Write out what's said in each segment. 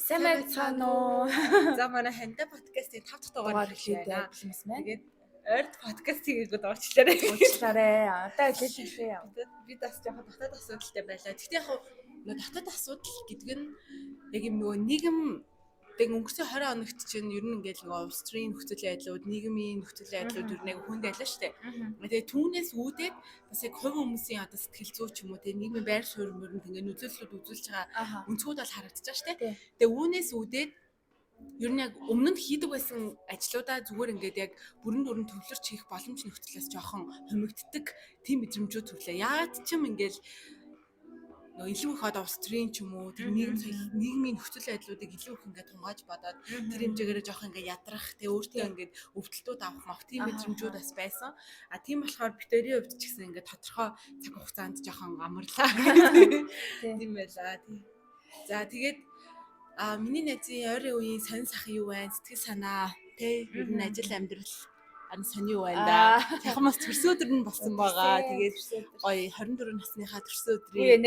Сайн байна уу? За манай ханта подкастын 5 дахь дугаар хэлээд байна. Тэгээд ойрд подкаст хийгээд орчлаарай. Уучлаарай. Одоо хэлээшээ. Би бас жоохон дотоод асуудалтай байлаа. Гэхдээ яг нөө дотоод асуудал гэдэг нь яг юм нөгөө нийгэм тэг өнгөрсөн 20 хоногт чинь ер нь ингээд нөгөө Австрийн нөхцөл байдлууд, нийгмийн нөхцөл байдлууд ер нь яг хүнд байлаа шүү дээ. Тэгээд түүнээс үүдээд бас яг хувь хүмүүсийн одоо сэтгэл зүй ч юм уу тэг нийгмийн байр суурь мөрөнд ингээд нөлөөллүүд үзүүлж байгаа өнцгүүд бол харагдаж байгаа шүү дээ. Тэгээд үүнээс үүдээд ер нь яг өмнө нь хийдэг байсан ажлуудаа зүгээр ингээд яг бүрэн төвлөрч хийх боломж нөхцлөөс жоохон хумигддаг тийм мэдрэмжүүд төрлөө. Яагаад ч юм ингээд илүү их одоо Австрийн ч юм уу тэр нийгмийн нөхцөл байдлуудыг илүү их ингээд тунгааж бодоод тэр хэмжээгээр жоохон ингээд ядрах тэг өөртөө ингээд өвдөлтүүд авах мах тийм мэдрэмжүүд бас байсан. А тийм болохоор битэрийн хувьд ч гэсэн ингээд тодорхой цаг хугацаанд жоохон амарлаа. Тийм байлаа. За тэгээд миний найзын ойрын үеийн сонин сах юу байна? Сэтгэл санаа тэг ер нь ажил амьдрал сони юу байна да. Сайхан бас төрсөн өдөр нь болсон байгаа. Тэгээд гоё 24 насныхаа төрсөн өдрийн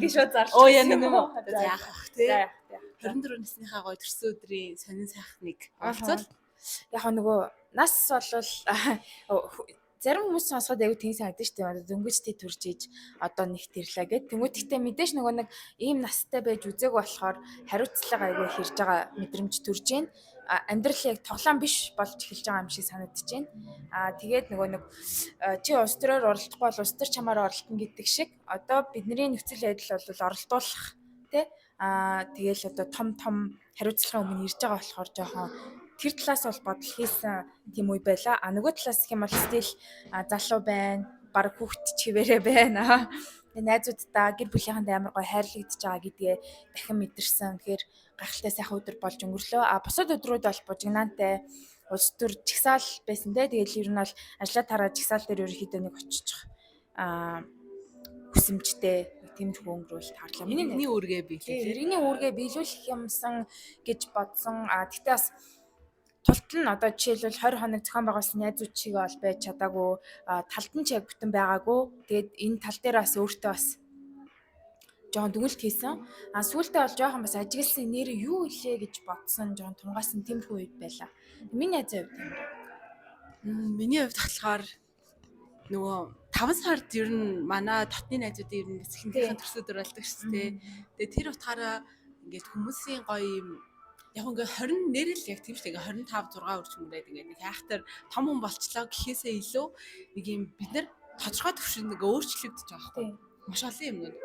би шууд зарлаа. Оо яа нэг яах вэ те. 24 насныхаа гоё төрсөн өдрийн сонин сайхныг олцвол яг нөгөө нас болвол зарим хүмүүс сонсоход аягүй тийм санагдаж шүү дээ. Дөнгөжтэй төрж иж одоо нэг тэрлээ гэд. Тэнгүүтгтээ мэдээж нөгөө нэг ийм настай байж үзег болохоор хариуцлага аягүй хэрж байгаа мэдрэмж төрж байна. Амьдрал яг тоглоом биш болж эхэлж байгаа юм шиг санагдаж байна. Тэгээд нөгөө нэг чи улс төрөөр оролдохгүй бол улс төр чамаар оролдоно гэдэг шиг одоо бидний нөхцөл байдал бол оролдуулах тий. Тэгээл одоо том хариуцлагын өмнө ирж байгаа болохоор жоохон тэр талаас бол бодол хийсэн тийм үе байла. Нөгөө талаас гэх юм бол стил залуу байна, баг хүүхэд чивээрээ байна. Тэгээ найзуудтай гэр бүлийнхэнтэй амар гоё хайрлагдж байгаа гэдгээ дахин мэдэрсэн. Тэгэхээр гахалтай сайхан өдөр болж өнгөрлөө. Бусад өдрүүд бол бужигнаантай улс төр жигсаал байсан те. Тэгэл ер нь бол ажлаа тараа жигсаал дээр ерөнхийдөө нэг очиж хүсэмжтэй тэмдэг өнгөрүүл таарлаа. Миний үүргээ биелүүлээ. Иргэний үүргээ биелүүлэх юмсан гэж бодсон. Тэгтээ бас тулт нь одоо жишээлбэл 20 хоног зохион байгуулсан найзууд чигээ бол байж чадаагүй, талд нь ч яг бүтэн байгаагүй. Тэгээд энэ тал дээр бас өөртөө бас жоохон дүгнэлт хийсэн. Сүүлдээ бол жоохон бас ажигласан нэр юу илээ гэж бодсон, жоохон тунгаасан тэмхүү үед байлаа. Миний найзын хувьд юм. Миний хувьд болохоор нөгөө 5 сард ер нь манай дотны найзуудын ер нь эхнийхэн төрсөн өдөр болдог шүү дээ. Тэгээд тэр утгаараа ингээд хүмүүсийн гоё юм яг ингээ 20 нэрэл яг тийм шүү дээ. 25 6 өрчмөрээд ингээ нэг хайхтар том хүн болчлоо гэхээсээ илүү нэг юм бид нар тодорхой төвшөнд ингээ өөрчлөгдөж байгаа байхгүй. Маш олон юмнууд.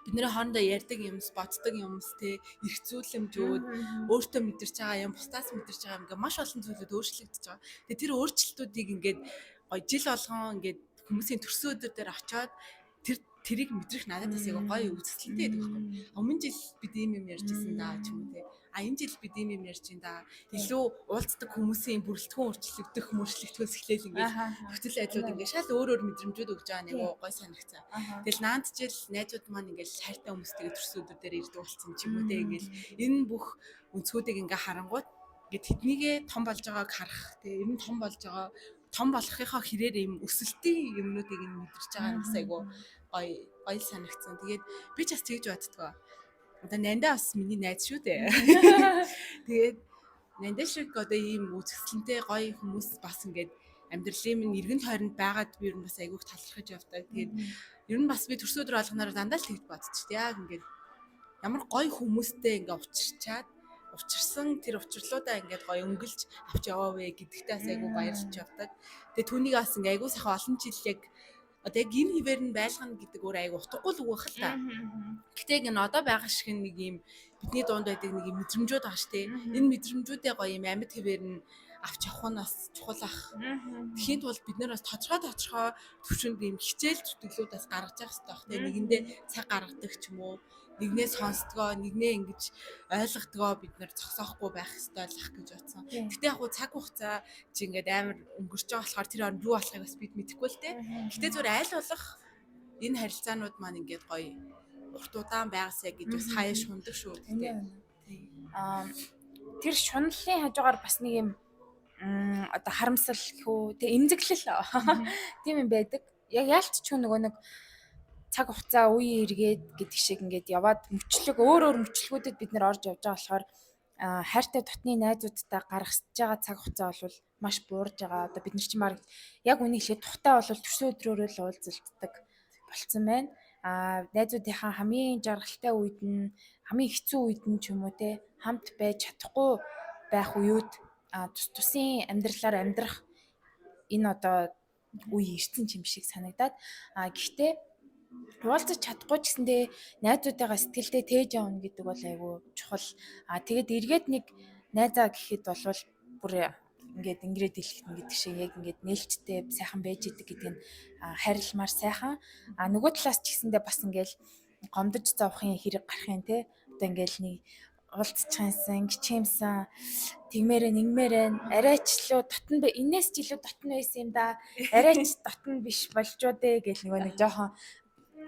Бид нэр хоорондоо ярьдаг юмс, боддог юмс те, эрх зүйлэмжүүд, өөртөө мэдэрч байгаа юм, бусдаас мэдэрч байгаа юм ингээ маш олон зүйлүүд өөрчлөгдөж байгаа. Тэгээ тэр өөрчлөлтүүдийг ингээ гоё жил болгон ингээ хүмүүсийн төрсөн өдөр дээр очиод тэрийг мэдрэх надад бас яг гоё үзэсгэлэнтэй байдаг байхгүй. Өмнө жил бид ийм юм ярьжсэн даа ч юм уу те. Энэ жил бид ийм юм ярьж ин да. Илүү уулздаг хүмүүсийн бүрэлдэхүүн өөрчлөгдөх, мөрчлөгдөхөөс эхлээл ингээд нөхцөл байдлууд ингээд шал өөр мэдрэмжүүд өгж байгаа нэг гоё санагцсан. Тэгэл наанд жил найзууд маань ингээд хайртай хүмүүстэйгээ төрсөн өдөр дээр ирдэг болсон ч юм уу те. Ингээд энэ бүх өнцгүүдийг ингээд харангууд ингээд тэднийгээ том болж байгааг харах те. Ер нь том болж байгаа том болохынхаа хэрээр юм өсөлтийн юмнуудыг нь мэдэрч байгаа юм айгу гоё санагцсан. Тэгээд би ч бас тэгж боддгоо. Одоо нандаа бас миний найз шүү дээ. Тэгээд нандаа шиг одоо ийм үзэсгэлэнтэй гоё хүмүүс бас ингээд амьдралын минь эргэн тойронд байгаад би ер нь бас айгүйх талархаж явдаг. Тэгээд ер нь бас би төрсөн өдөр болгоноор дандаа л тэгж бодчих. Яг ингээд ямар гоё хүмүүстэй ингээд учирсан тэр учирлуудаа ингээд гоё өнгөлж авч яваавэ гэдэгтээ бас айгүй баярлж явдаг. Тэгээд түүнийг бас ингээд айгүй сайхан олон жил яг одоо яг энэ хിവэр нь байлгана гэдэг өөр айгүй утгагүй л үг байх л та. Гэтэ энэ одоо байгаа шиг нэг юм бидний дунд байдаг нэг юм мэдрэмжүүд байгаа шүү дээ. Энэ мэдрэмжүүдээ гоё юм амьд хിവэр нь авч явах нь бас чухал ах. Тэгэхэд бол бид нар бас тодорхой төвшөнд юм хичээл зүтгэлүүд бас гаргаж явах хэрэгтэй баг. Тэгээ нэгэндээ цаг гаргадаг ч юм уу. Нэгнээ сонсдгоо, нэгнээ ингэж ойлгодгоо бид нар зогсоохгүй байх ёстой л ах гэж бодсон. Гэтэ яг цаг хугацаа чи ингээд амар өнгөрч байгаа болохоор тэр хооронд юу болохыг бас бид мэдэхгүй л дээ. Гэтэ зүгээр аль болох энэ харилцаанууд маань ингээд гоё урт удаан байгаасаа гэж бас хаяа шундаг шүү дээ. Тэр шунлын хажуугаар бас нэг юм одоо харамсал гэхүү тэг эмзэглэл тийм юм байдаг. Яг яалтч нөгөө нэг цаг хугацаа үе эргээд гэдэг шиг ингээд яваад өөр мөчлөгүүдэд бид нэр орж явж байгаа болохоор хайртай дотны найзуудтай гаргасж байгаа цаг хугацаа бол маш буурж байгаа. Одоо бид нар чинь баг яг үнийг хэлээд тухтай бол төрсөн өдрөөрөө л уулзалддаг болцсон байна. Найзуудынхаа хамгийн жаргалтай үед нь хамгийн хэцүү үед нь ч юм уу те хамт байж чадахгүй байх үеуд тус тусын амьдралаар амьдрах энэ одоо үе ирсэн юм шиг санагдаад гэхдээ уулзах чадахгүй ч гэсэндээ найзуудтайгаа сэтгэлдээ тээж явна гэдэг бол айгүй чухал. Тэгээд эргээд нэг найзаа гэхэд болвол бүр ингээд ингээд дэлгэхнэ гэдэг шиг яг ингээд нээлттэй сайхан байж идэг гэдэг нь харилмаар сайхан. Нөгөө талаас ч гэсэндээ бас ингээд гомдож зовхын хэрэг гарахын те одоо ингээд нэг уулзчихсан, гिचхэмсэн, тэгмээрээ нэгмээрээ арайч лөө дотн бэ энэс ч илүү дотн байсан юм да. Арайч дотн биш болжоо дээ гэл нөгөө нэг жоохон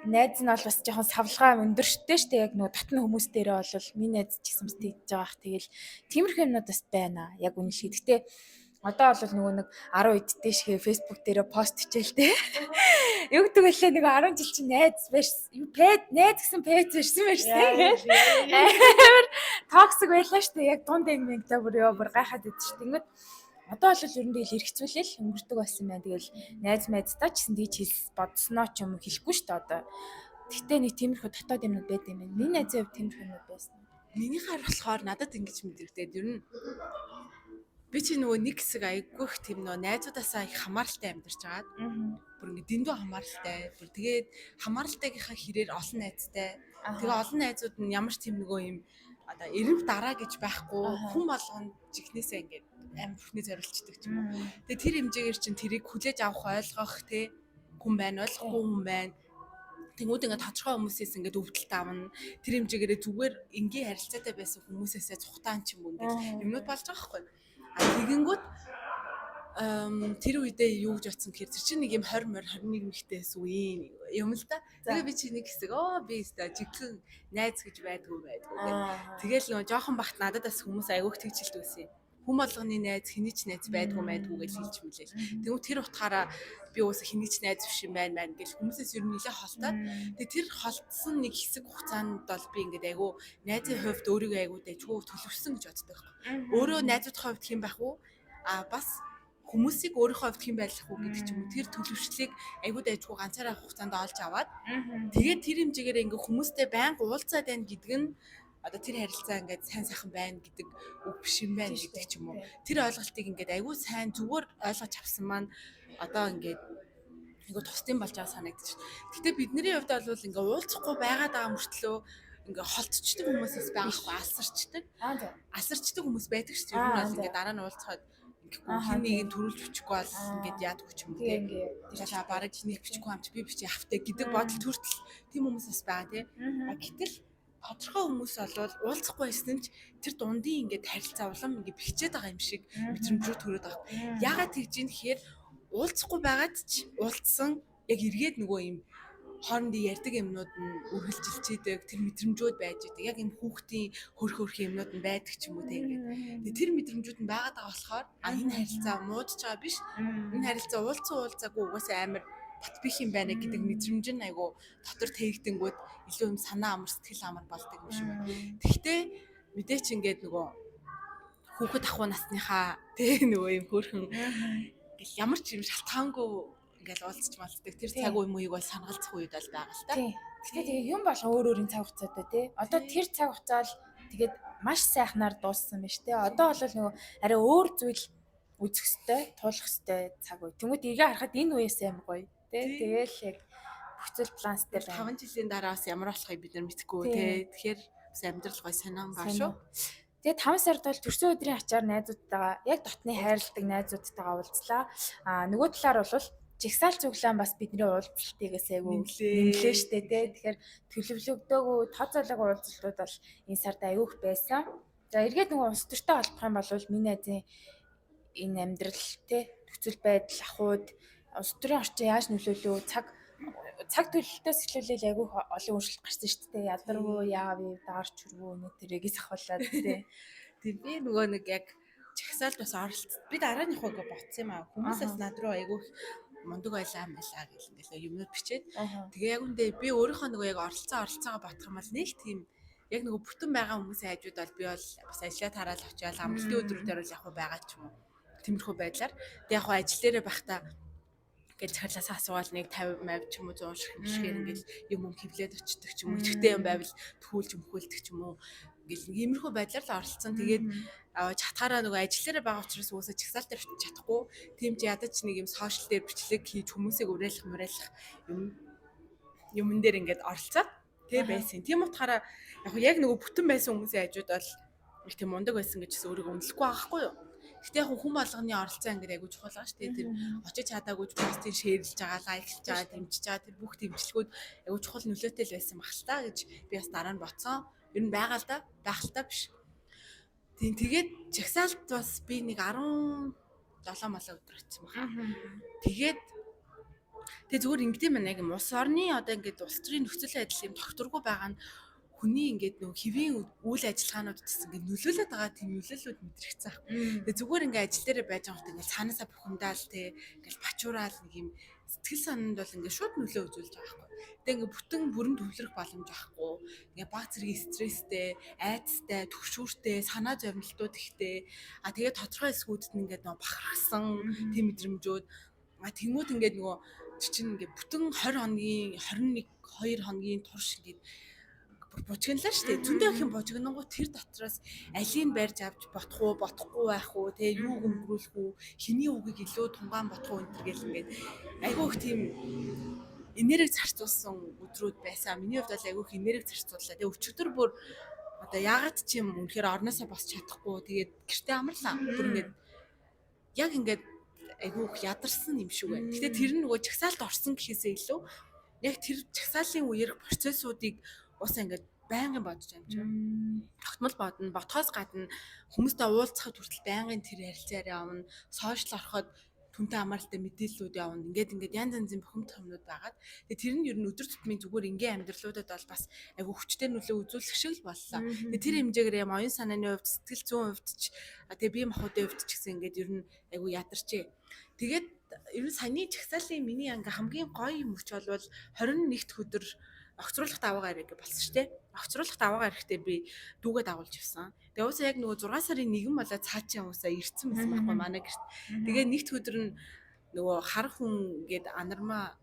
найз нь бол бас жоохон савлгаа өндөрштэй штэ яг нөгөө дотн хүмүүс дээрээ бол минь найз ч гэсэн бас тэгж байгаа ах тэгэл тиймэрхүү юмнууд бас байна. Яг үнэ шиг. Гэтэ одоо бол нөгөө нэг 10 удтай шиг Facebook дээрээ пост хичээл тэ. Юу гэдэг вэ нөгөө 10 жил чинь найз байсан. Найз гэсэн пэйж ирсэн байсан. Амар токсик байлаа штэ яг дунд ангитай бүр гайхаад идэв штэ. Ингээд одоо бол ер нь тэгэл хэрэгцүүлэл өнгөрдөг байсан байна. Тэгэл найз найзтай ч гэсэн тийч хэл бодсноо ч юм хэлэхгүй шүү дээ одоо. Тэгтээ нэг тиймэрхүү дотоод юмнууд байд юм байна. Миний найзын хувьд тиймэрхүү юмнууд байсан. Миний хар болохоор надад ингэж мэдрэгдээд ер нь би чи нөгөө нэг хэсэг айгүйх тийм нөгөө найзуудаасаа их хамааралтай амьдарч агаад бүр ингэ дэндүү хамааралтай. Бүр тэгээд хамааралтайгийнхаа хэрээр олон найзтай. Тэгээ олон найзууд нь ямар ч тийм нөгөө юм одоо эренх дараа гэж байхгүй хүн болгонд жигнэсээ ингэ амар бүхний зориулцдаг ч юм уу. Тэгээ тэр хэмжээгээр чинь тэрийг хүлээж авах ойлгох те хүн байна, ойлгохгүй хүн байна. Тэнгүүд ингээд тодорхой хүмүүсээс ингээд өвдөлт авна. Тэр хэмжээгээр зүгээр энгийн харилцаатай байсан хүмүүсээсээ цухтаан ч юм уу ингээд юмнууд болж байгаа байхгүй. Тэгэнгүүт тэр үедээ юу гэж бодсон гэхээр тэр чинь нэг юм 20 21 мэгтэйс үе юм л да. Тэгээ би чи нэг хэсэг би өстой жигхэн найз гэж байдгүй гэх. Тэгэл нөгөө жоохон бахт надад бас хүмүүс айгүйх тэгжилт байсан юм. Хүн болгоны найз хэний ч найз байдгүй гэж хэлж мэлээ. Тэгвэл тэр утгаараа би уус хэний ч найз биш юм байна гэж хүмүүсээс ер нь нэлээ холтоод тэгээ тэр холтсон нэг хэсэг хугацаанд бол би ингээд айгүй найзын хувьд өөрийгөө айгүй дэжгүй төлөвшсөн гэж боддог байхгүй. Өөрөө найзуудын хувьд хэм байх уу? Бас хүмүүсийг өөрийнхөө хувьд хэм байлгах уу гэдэг ч юм уу тэр төлөвшлийг айгүй дэжгүй ганцаараа хугацаанд олж аваад тэгээд тэр хэмжээгээр ингээд хүмүүстэй байнга уулзаад байна гэдэг нь одоо тэр харилцаа ингээд сайн сайхан байна гэдэг үг биш юм байна гэдэг ч юм уу. Тэр ойлголтыг ингээд айгүй сайн зүгээр ойлгож авсан маань одоо ингээд айгүй тусдим болж байгаа санагдчих. Гэтэ бидний хувьд бол ингээд уулзахгүй байгаад байгаа мөртлөө ингээ холтчдаг хүмүүсээс байгаахгүй алсарчдаг. Алсарчдаг хүмүүс байдаг шүү дээ. Ер нь бол ингээ дараа нь уулзахад хин нэг нь төрүүлж бичихгүй бол ингээд яадгүй ч юм уу тийм. Тэгашаа бараг нэг бичихгүй хамт би бичиж авахтай гэдэг бодол төртөл тийм хүмүүсээс байгаа тийм. Гэтэл тодорхой хүмүүс бол уулзахгүй байсан ч тэр дундын ингээд харилцаа улам ингээд бэхжээд байгаа юм шиг мэдрэмжүүд төрөөд байгаа. Яагаад тэгж юм гэхээр уулзахгүй байгаад ч уулзсан яг эргээд нөгөө юм хоорондын ярьдаг юмнууд нь үргэлжилчихэд тэр мэдрэмжүүд байж идэг. Яг юм хүүхдийн хөрх юмнууд нь байдаг ч юм уу тийм ингээд. Тэгээ тэр мэдрэмжүүд нь байгаад байгаа болохоор энэ харилцаа муудаж байгаа биш. Энэ харилцаа уулзаагүй угаасаа амар бат бих юм байна гэдэг мэдрэмж нь айгу дотор тээгдэнгүүд илүү юм санаа амар сэтгэл амар болдог юм шиг. Тэгтээ мэдээч ингээд нөгөө хүүхэд ахуй насныхаа тий нөгөө юм хөрхөн гэл ямар ч юм шалтгаангүй ингээл уулзч малцдаг тэр цаг үе мууийг бол санагалцах үед бол байгаа л та. Тэгтээ тэгээ юм болго өөрийн цаг хугацаатай тий. Одоо тэр цаг хугацаа л тэгээд маш сайхнаар дууссан байна шүү дээ. Одоо бол нөгөө арай өөр зүйл үзэх хэвээр туулах хэвээр цаг үе. Тэнгүүд ийгээ харахад энэ үеэс амар гоё тий. Тэгээл яг бүх зүйл планстай байна. 5 жилийн дараа бас ямар болохыг бид нар мэдэхгүй тий. Тэгэхээр бас амьдрал гоё санаан баа шүү. Тэгээд 5 сард бол төрсөн өдрийн ачаар найзуудтайгаа яг дотны хайрладаг найзуудтайгаа уулзлаа. Нөгөө талаар бол жигсаал цуглаан бас бидний уулзалтыгээс айгүй нэмлээ штэ тий. Тэгэхээр төлөвлөгдөөгүй тооцоолоогүй уулзалтууд бол энэ сард айгүйх байсан. За эргээд нөгөө улс төртэй холбох юм бол миний найзын энэ амьдрал тий нөхцөл байдал ахуйд улс төрийн орчин яаж нөлөөлөө цаг төлөлтөөс эхлүүлэл айгүйх олон өөрчлөлт гарсан шүү дээ. Ядаргүй яав даарч хөрвөө нөтөрэгээс ахуулаад тий. Тэг би нөгөө нэг яг чагсаалд бас оролцсон. Би дараа нь явах гэж бодсон юм аа. Хүмүүсээс над руу айгүйх мундаг байлаа мэлаа гэл ингээл юмнууд бичээд Аха. тэгээ яг үндэ би өөрийнхөө нөгөө яг оролцоогоо бодох юм бол нэг тийм яг нөгөө бүтэн байгаа хүмүүсийн хажууд бол би бол бас ажиллаа тараал очиад амралтын өдрүүдээр бол яг байгаа ч юм уу. Тиймэрхүү байдлаар тэг яг ажил дээрээ байхдаа гэж захирлаасаа асуувал нэг 50 50 ч юм уу 100 шиг хэмжгээр ингээл юм хөвлөд очдөг ч юм уу. Ихтэй юм байвал төхүүлж өмхүүлдэг ч юм уу. Ингээл иймэрхүү байдлаар л оролцсон. Тэгээд чатгаараа нөгөө ажил дээрээ байгаа учраас өөөсө чагсаалт дээр очиж чадахгүй. Тийм ч ядаж нэг юм сошиал дээр бичлэг хийж хүмүүсийг уриалах юмн дээр ингээд оролцоод тэг байсан. Тийм утгаараа яг нөгөө бүтэн байсан хүмүүсийн хажууд бол их тийм мундаг байсан гэж өөрийгөө үнэлэхгүй байхгүй юу? Гэтэ яг хүн болгоны оролцоо ингээд айгуу чухал байгаа шүү дээ. Тэр очиж чадаагүй постыг шеэрлж байгаа, лайклж байгаа, дэмжиж байгаа тэр бүх дэмжлэгүүд айгуу чухал нөлөөтэй л байсан баг л та гэж би бас дараа нь бодсон. Ер нь байгаа л да, байх л та биш. Тийм тэгээд жагсаалт бас би нэг 17 малаа өдөр очсон баха. Тэгээд зүгээр ингэдэм байна яг улс орны одоо ингээд улс төрийн нөхцөл байдал юм тогтворгүй байгаа нь хүний ингээд нөгөө хэвийн үйл ажиллагаанууд гэсэн ингээд нөлөөлөд байгаа тийм нөлөөллүүд мэдрэгцсэн. Тэгээ зүгээр ингээд ажил дээр байж байгаа хөт ингээд цаанаасаа бухимдаал те ингээд бачуураал нэг юм сэтгэл санаанд бол ингээд шууд нөлөө үзүүлж байгаа байхгүй. Тэгээ ингээд бүтэн бүрэн төвлөрөх боломж байхгүй. Ингээд баг зэргийн стресстэй, айцтай, төгшүүртэй, санаа зовнилтууд ихтэй. Тэгээ тодорхой хэсгүүдэд нь ингээд нөгөө бахархсан тийм мэдрэмжүүд. Тэнгүүд ингээд нөгөө чинь ингээд бүтэн 20 хоногийн 21 2 хоногийн турш ингээд бужигналаа шүү дээ. Зөндөө их юм бужигнангуу тэр дотроос алийг барьж авч бодохгүй байх уу, тэгээ юу өнгөрүүлэх үү, хэний үгийг илүү тунгаан бодох уу энэ гэл ингээд айгүй их тийм энерги зарцуулсан өдрүүд байсан. Миний хувьд бол айгүй их энерги зарцууллаа. Тэгээ өчигдөр бүр одоо яагаад ч юм үнэхээр орноосоо босч чадахгүй тэгээд гэртээ амарлаа. Бүр ингээд яг ингээд айгүй их ядарсан юм шиг байна. Гэтэ тэр нь нөгөө чагсаалт орсон гэхээсээ илүү яг тэр чагсаалын үеэр процессуудыг уусаа ингээд байнгын бодож юм чинь. Тогтмол бодно, ботхоос гадна хүмүүстэй уулзахад хүртэл байнгын тэр ярилцаар явна, сошиал ороход түнтэй амралтай мэдээллүүд явна. Ингээд янз янзын бухимдах юмнууд байгаад. Тэгээ тэр нь ер нь өдөр тутмын зүгээр ингийн амьдралуудад бол бас айгу хүчтэй нөлөө үзүүлэх шиг л боллоо. Тэгээ тэр хэмжээгээр юм оюун санааны хувьд, сэтгэл зүйн хувьд ч тэгээ бие махбодын хувьд ч гэсэн ингээд ер нь айгу ядарчээ. Тэгээд ер нь саяны чагсаалын миний анги хамгийн гоё юм өч болвол 21-р өдөр огцруулах даваагаа ирэх болсон шүү дээ. Огцруулах даваагаа ирэхдээ би дүүгээ дагуулж явсан. Тэгээ уусаа яг нөгөө 6 сарын 1 болоо цаачаа уусаа ирцэн байсан байхгүй манай гэрт. Тэгээ нэгд өдөр нь нөгөө хар хүн гээд анармаа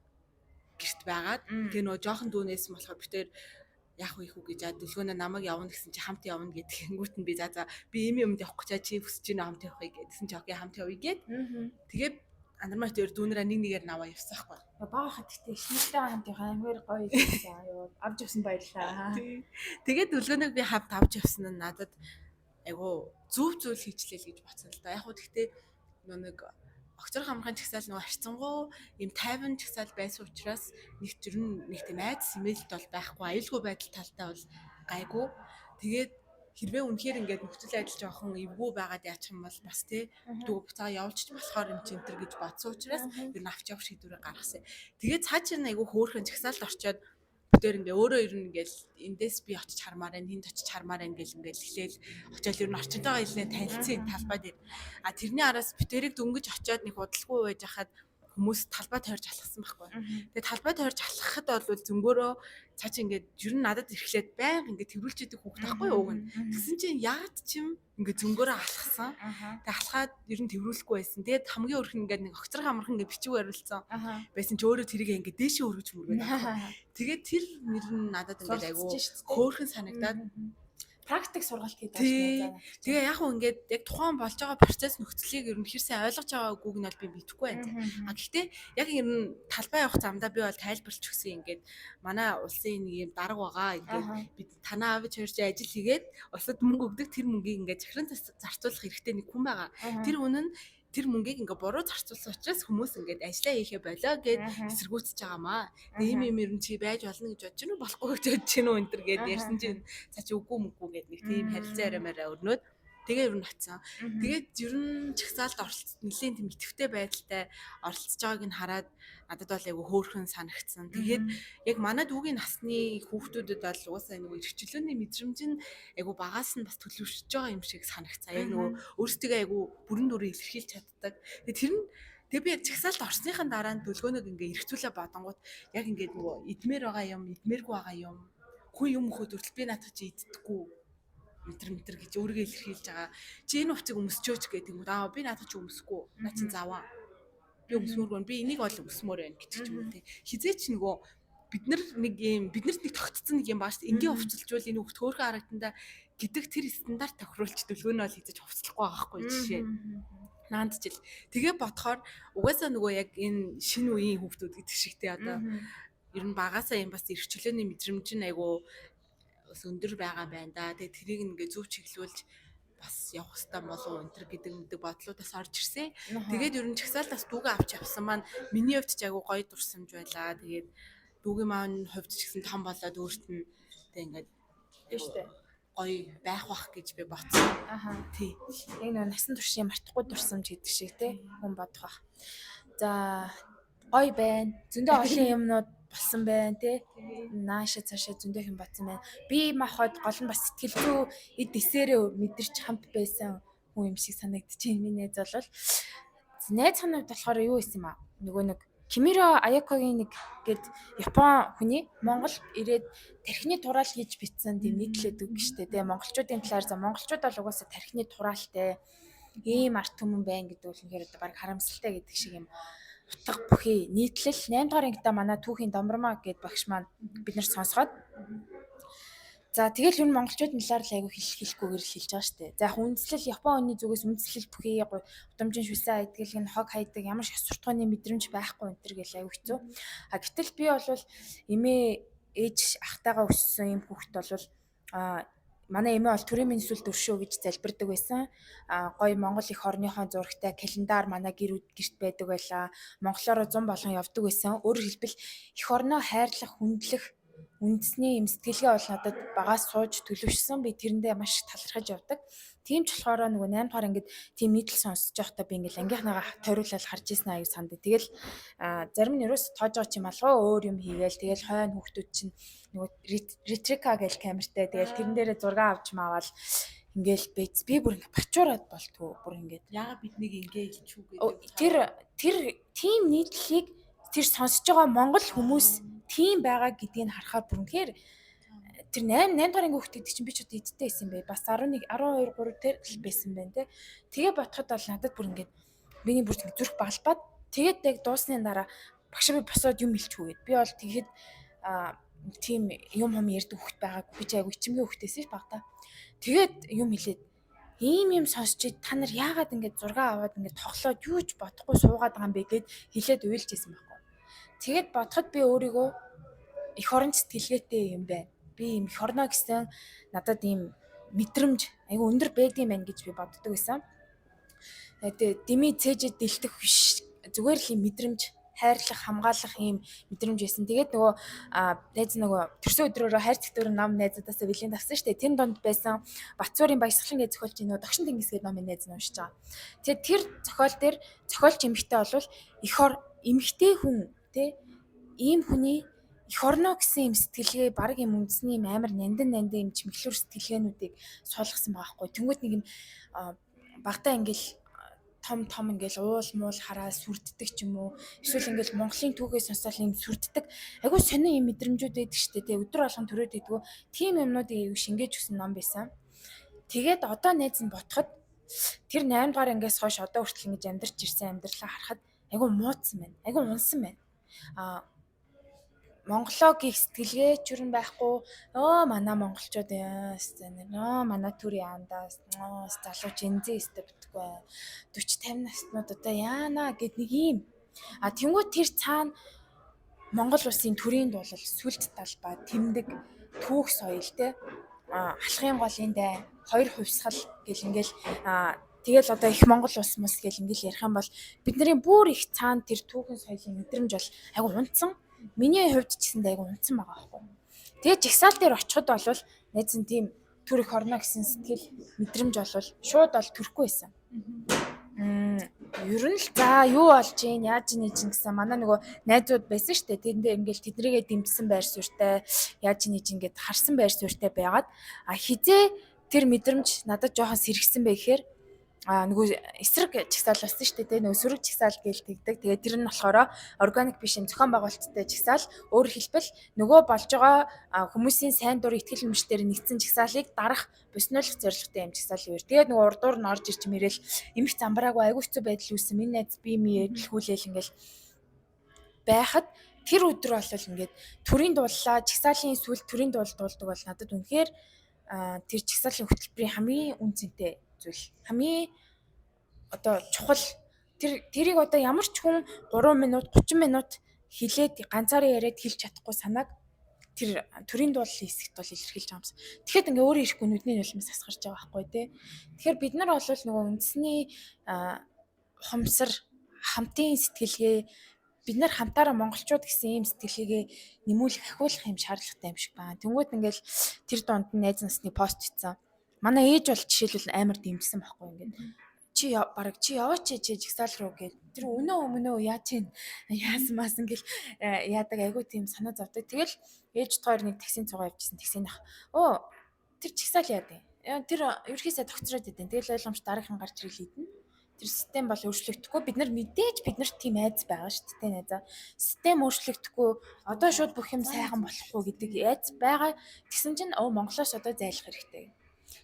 гэрт байгаад тэгээ нөгөө жоохон дүүнээс болохоор битээр яах вэ хүү гэж дэлгөөнө намайг явна гэсэн чи хамт явна гэдэг хэнгүүт нь би за би юмд явах гэж чи хүсэж байна хамт явахыг гэдсэн чи окей хамт явъя гээд. Тэгээ анармаа дээр дүүнэрээ нэг нэгээр наваа явсан байхгүй. Бага хат ихтэй ихнийхтэй хамт явах амар гоё байсан. Юу авч явсан баярлаа. Тэгээд дүлгөөнийг би хамт авч явсан нь надад айгу зөв зүйл хийчлээ л гэж бодсон л да. Яг хөө тэгтээ нэг огцрох амрахын чагсаал нөгөө харьцангуй юм тайван чагсаал байсан учраас нэг тийм айдас имэйлд бол байхгүй. Аюулгүй байдал талтай бол гайгүй. Тэгээд хэрвээ үнэхээр ингээд нөхцөл байдал жоохон эвгүй байгаад яачих юм бол бас тий дүү буцаа явуулчих болохоор юм чи энэ гэж бодсон учраас ер нь авч явах шийдвэрээ гаргасан. Тэгээд цаашаа айгүй хөөрхөн чагсаалд орчоод бүтээр ингээ өөрөө ер нь ингээл эндээс би очиж хармаар байна, тэнд очиж хармаар байна гэл ингээл эхлээл очиод ер нь орчинтойгоо хэлнэ танилцсан талбай дээр. Тэрний араас бүтээрийг дөнгөж очиод нэг худалгүй байж хахад хүмүүс талбай тойрж алхсан байхгүй. Тэгээ талбай тойрж алхахад бол зөнгөөрөө цааш ингээд ер нь надад ирэхлээр байнга ингээд тэрүүлж идэг хүүхд байхгүй юу уг нь. Тэгсэн чинь яад ч юм ингээд зөнгөөрөө алхсан. Тэгээ алхаад ер нь тэрүүлэхгүй байсан. Тэгээд хамгийн өрх нь ингээд нэг огцрох амархан ингээд бичиг барилцсан. Байсан чи өөрөө тэрийг ингээд дээшээ өргөж мөргөөд. Тэгээд тэр нэр нь надад ингээд айгу хөөрхөн санагдаад практик сургалт хийдэг байна. Тэгээ яг уу ингээд яг тухайн болж байгаа процесс нөхцөлийг ер нь хэр сайн ойлгож байгаагүй нь бол би мэдэхгүй байна. Гэхдээ яг ер нь талбай явах замдаа би бол тайлбарлаж өгсөн ингээд манай улсын нэг юм дарга байгаа. Ингээд бид танаа авч хөрж ажил хийгээд улсад мөнгө өгдөг тэр мөнгийг ингээд захиран зарцуулах хэрэгтэй нэг хүн байгаа. Тэр хүн нь тэр мөнгийг ингээ буруу зарцуулсан учраас хүмүүс ингээд ажиллаа хийхэ болоо гэд эсэргүүцэж байгаамаа. Ийм ер нь чи байж болно гэж бодож байна уу болохгүй гэж бодож байна уу энэ төр гэд ярьсан чинь цаа чи үгүй мөнггүй гэд нэг тийм харилцаа яриамаараа өрнөд тэгээ ер нь очсон. Тэгээд ер нь чагсаалд оролцсон нэлийн тийм идэвхтэй байдалтай оролцож байгааг нь хараад надад бол айгу хөөрхөн санагдсан. Тэгээд яг манай дүүгийн насны хүүхдүүдэд бол уусаа нөгөө эрхчлөөний мэдрэмж нь айгу багаас нь бас төлөвшөж байгаа юм шиг санагцаа. Яг нөгөө өөрсдөө айгу бүрэн дүрэн илэрхийлж чаддаг. Тэгээд тэр нь Тэгээ би жагсаалд орсныхан дараа нь төлгөөнөг ингээ эргцүүлээ бодонгууд яг ингээд нөгөө идмээр байгаа юм, идмээргүй байгаа юм. Хүн юм өгөхөд хүртэл би наадах чи иддэггүй метр гэж өөрийгөө илэрхийлж байгаа. Чи энэ хувцыг өмсчөөч гэдэг юм. Аа би наадах чи өмсөхгүй. Наа чин заваа. Би өмсмөргүй. Би энийг бол өмсмөр байна гэдэг ч юм уу тий. Хизээч нөгөө биднэрт нэг тогтцсон нэг юм баа шүү дээ. Энгийн хувцалжвал энэ хөвгт хөөрхөн харагданда гэдэг тэр стандарт тохируулж төлгөөнөө бол хизээч хувцлахгүй байгаа хгүй жишээ. Наанд жил. Тэгээ бодохоор угаасаа нөгөө яг энэ шинэ үеийн хүүхдүүд гэдэг шигтэй одоо ер нь багасаа юм бас эрхчлөөний мэдрэмж нь айгу өндөр байгаа байна да. Тэгээ тэрийг ингээ зөв чиглүүлж бас явах хэрэгтэй болов энэ төр гэдэг бодлоодаас орж ирсэн. Тэгээд ер нь чагсаалтаас дүүгээ авч явсан маань миний хувьд ч айгу гоё дурсамж байлаа. Тэгээд дүүгийн маань хувьд ч гэсэн том болоод өөрт нь тэг ингээд Тэштэй. гоё байх бах гэж би бодсон. Тий. Яг нэг насан туршийн мартахгүй дурсамж гэдэг шиг тий хүн бодох бах. За гоё байна. Зөндөө олон юмнууд болсон байна тий. Нааша цаашаа зөндөө юм батсан байна. Би махад гол нь бас сэтгэл зүй эд эсээрээ мэдэрч хамт байсан хүн юм шиг санагдчихээн. Миний найз бол найз ханаад болохоор юу исэн юм аа. Нөгөө нэг Кимиро Аякогийн нэг гээд Япон хүний Монгол ирээд тархины тураал хийж бичсэн тийм нийтлээд үг гэжтэй тий. Монголчуудын талаар за монголчууд бол угаасаа тархины тураалтай ийм арт түмэн байна гэдэг нь хэрэг баг харамсалтай гэдэг шиг юм. Утга бүхий нийтлэл 8 дугаар ангида манай түүхийн Домбормаа гээд багш маань бид нар сонсгоод за тэгэл юу монголчуудын талаар л айгу хэлэхгүйгээр л хэлж байгаа шүү дээ. За яг үндэслэл Япон хүний зүгээс үндэслэл бүхий удамжин шүлсэн айдгэл энэ хог хайдаг ямар ч суртахууны мэдрэмж байхгүй энэ төр гэл айгу хэцүү. А гэтэл би бол эмээ ээж ахтайгаа өссөн юм хүүхэд бол манай эмээ бол төрийн минь сүлд өршөө гэж залбирдаг байсан. Гоё Монгол их орныхон зурагтай календар манай гэрт байдаг байлаа. Монголоор 100 болгон явдаг байсан. Өөрөөр хэлбэл их орноо хайрлах, хүндлэх үндэсний юм сэтгэлгээ бол надад багаас сууж төлөвшсөн. Би тэрэндээ маш талархаж явдаг. Тийм ч болохоор нөгөө 8 дугаар ангид тийм нийтлэл сонсож байхдаа би ингээл ангийнхныгаа тойруулаад харж ирсэн аюу санд. Тэгэл зарим нь ерөөс тоож байгаа ч юм алгаа өөр юм хийгээл тэгэл хойно хүүхдүүд чинь нөгөө ретрика гэл камертай тэгэл тэрэн дээрээ зураг авч маавал ингээл би бүр ингээ бачуураад болтгоо бүр ингээд яагаад биднийг ингээ илчүү гэдэг. Тэр тийм нийтлэлийг тэр сонсож байгаа монгол хүмүүс тийм байгаа гэдгийг харахаар бүр үнэхээр тэр 8 дугаар анги хүүхдүүд чинь би ч удаа эдтэй байсан бай. Бас 11 12 3 тэр л байсан байна те. Тэгээ бодоход бол надад бүр ингээд миний бүр зүрх балбаад тэгээд яг дуусны дараа багш би босоод юм хэлчихүү гэд. Би бол тэгэхэд тийм юм ярьдаг хүүхд байгаагүй. Би ч айгу ичимгийн хүүхдээс ш багтаа. Тэгээд юм хэлээд ийм сонсчид та нар яагаад ингээд зураг аваад ингээд тоглоод юуж бодохгүй суугаад байгаа юм бэ гэд хэлээд уйлжсэн байхгүй. Тэгээд бодоход би өөрийгөө эх орон сэтгэлгээтэй юм байна. Би юм эх орноо гэсэн надад ийм мэдрэмж айгу өндөр байдсан байна гэж би боддог байсан. Тэгээд дими цээжэд дэлдэх биш зүгээр л юм мэдрэмж хайрлах хамгаалах ийм мэдрэмж байсан. Тэгээд нөгөө найз нөгөө төрсөн өдрөөрөө хайр цэгтөр нам найзуудаасаа бэлэн тавсан шүү дээ. Тэн донд байсан Батцуурын баясгалан гэж зохиолч нөгөө Догшин Тэнгис гэдэг номын найз нь уншиж байгаа. Тэгээд тэр зохиол дээр зохиолч эмэгтэй болвол эмэгтэй хүн тий ийм хүний эх орноо гэсэн юм сэтгэлгээ баг юм үндэсний юм амар нандин юм чимэглэр сэтгэлгээнүүдийг суулгасан байгаа хгүй. Тэнгүүд нэг юм багтаа ингээл том ингээл уул муул хараа сүрддэг ч юм уу. Эсвэл ингээл Монголын түүхээс сонсоод юм сүрддэг. Айгуу сонио юм мэдрэмжүүд байдаг штэ тий. Өдөр болгон төрөөд идэггүй. Тийм юмнуудыг шингээж өгсөн ном байсан. Тэгээд одоо найз нь ботход тэр 8 дугаар ангиас хойш одоо хүртэл ингэж амьдарч ирсэн амьдралаа харахад айгуу муудсан байна. Айгуу унсан байна. Монгологийн сэтгэлгээ ч юу байхгүй. Манай монголчууд манай төрийн андаас залуу жинзээ өстө битгүй. 40 50 наснууд одоо яана гэд нэг юм. Тэнгуү тэр цаана Монгол улсын төрийн дуулал сүлд талбай тэмдэг түүх соёл те алхын голын дай хоёр хувьсгал гэл ингээл тэгэл одоо их Монгол улс мус гэл ингээл ярих юм бол бидний бүр их цаана тэр түүхэн соёлын мэдрэмж бол айгу унтсан. Миний хувьд ч гэсэндээ айгу унтсан байгаа байхгүй. Тэгээд жигсаал дээр очиход бол найз нь тийм төр их орно гэсэн сэтгэл мэдрэмж болвол шууд бол төрөхгүй байсан. Ер нь л за юу болж ийн яаж ийн гэсэн манай нөгөө найзууд байсан шүү дээ. Тэрэндээ ингээл тэднийгээ дэмжсэн байр суурьтай яаж ийн ингээд харсан байр суурьтай байгаад хизээ тэр мэдрэмж надад жоохон сэргсэн байх гэхээр нөгөө эсрэг чагсаал болсон шүү дээ. Нөгөө сөрөг чагсаал гээл тэгдэг. Тэгээд тэр нь болохоор органик биш юм зохион байгуулалттай чагсаал. Өөрөөр хэлбэл нөгөө болж байгаа хүмүүсийн сайн дурын ихтгэл өмчтөр нэгдсэн чагсаалыг дарах буснуулах зорилготой юм чагсаал юу. Тэгээд нөгөө урдуур нь орж ирж мэрэл эмх замбраагүй айгүй хэцүү байдал үүссэн. Миний найз би хэлхүүлээл ингээл байхад тэр өдөр бол ингээд төрийн дууллаа чагсаалын сүлд төрийн дуулдаг бол надад үнэхээр тэр чагсаалын хөтөлбөрийн хамгийн үнцэнтэй зүйл хамгийн одоо чухал тэрийг одоо ямар ч хүн 3 минут 30 минут хилээд ганцаараа яриад хэлж чадахгүй санааг тэр төрийн дууллын хэсэгт бол илэрхийлж байгаа юмсан. Тэгэхэд ингээ өөрөө ирэхгүй нүдний нулимс асгарч байгаа байхгүй тий. Тэгэхээр бид нар бол нөгөө үндэсний хомсор хамтын сэтгэлгээ бид нар хамтаараа монголчууд гэсэн ийм сэтгэлгээгээ нэмүүлэх ахиулах юм шаардлагатай юм шиг байна. Тэнгүүд ингээл тэр донд найз насны пост хийсэн. Манай ээж бол жишээлбэл амар дэмжсэн байхгүй ингээд чи яваач жигсаал руу гээд тэр өмнөө яа чинь яасан маас ингээл яадаг айгуу тийм санаа зовдөг. Тэгэл ээж тоор нэг таксийн цугаа явчихсан таксийн ах. Тэр жигсаал яадаг. Тэр ерөөсөө тогтцоод идэв. Тэгэл ойлгомж дараахан гарч ирэл идэнэ. Тэр систем бол өөрчлөгдөхгүй. Бид нар мэдээж бид нарт тийм айц байгаа шүү дээ найзаа. Систем өөрчлөгдөхгүй. Одоо шууд бүх юм сайхан болохгүй гэдэг айц байгаа. Тэгсэн чинь Монголоос одоо зайлах хэрэгтэй.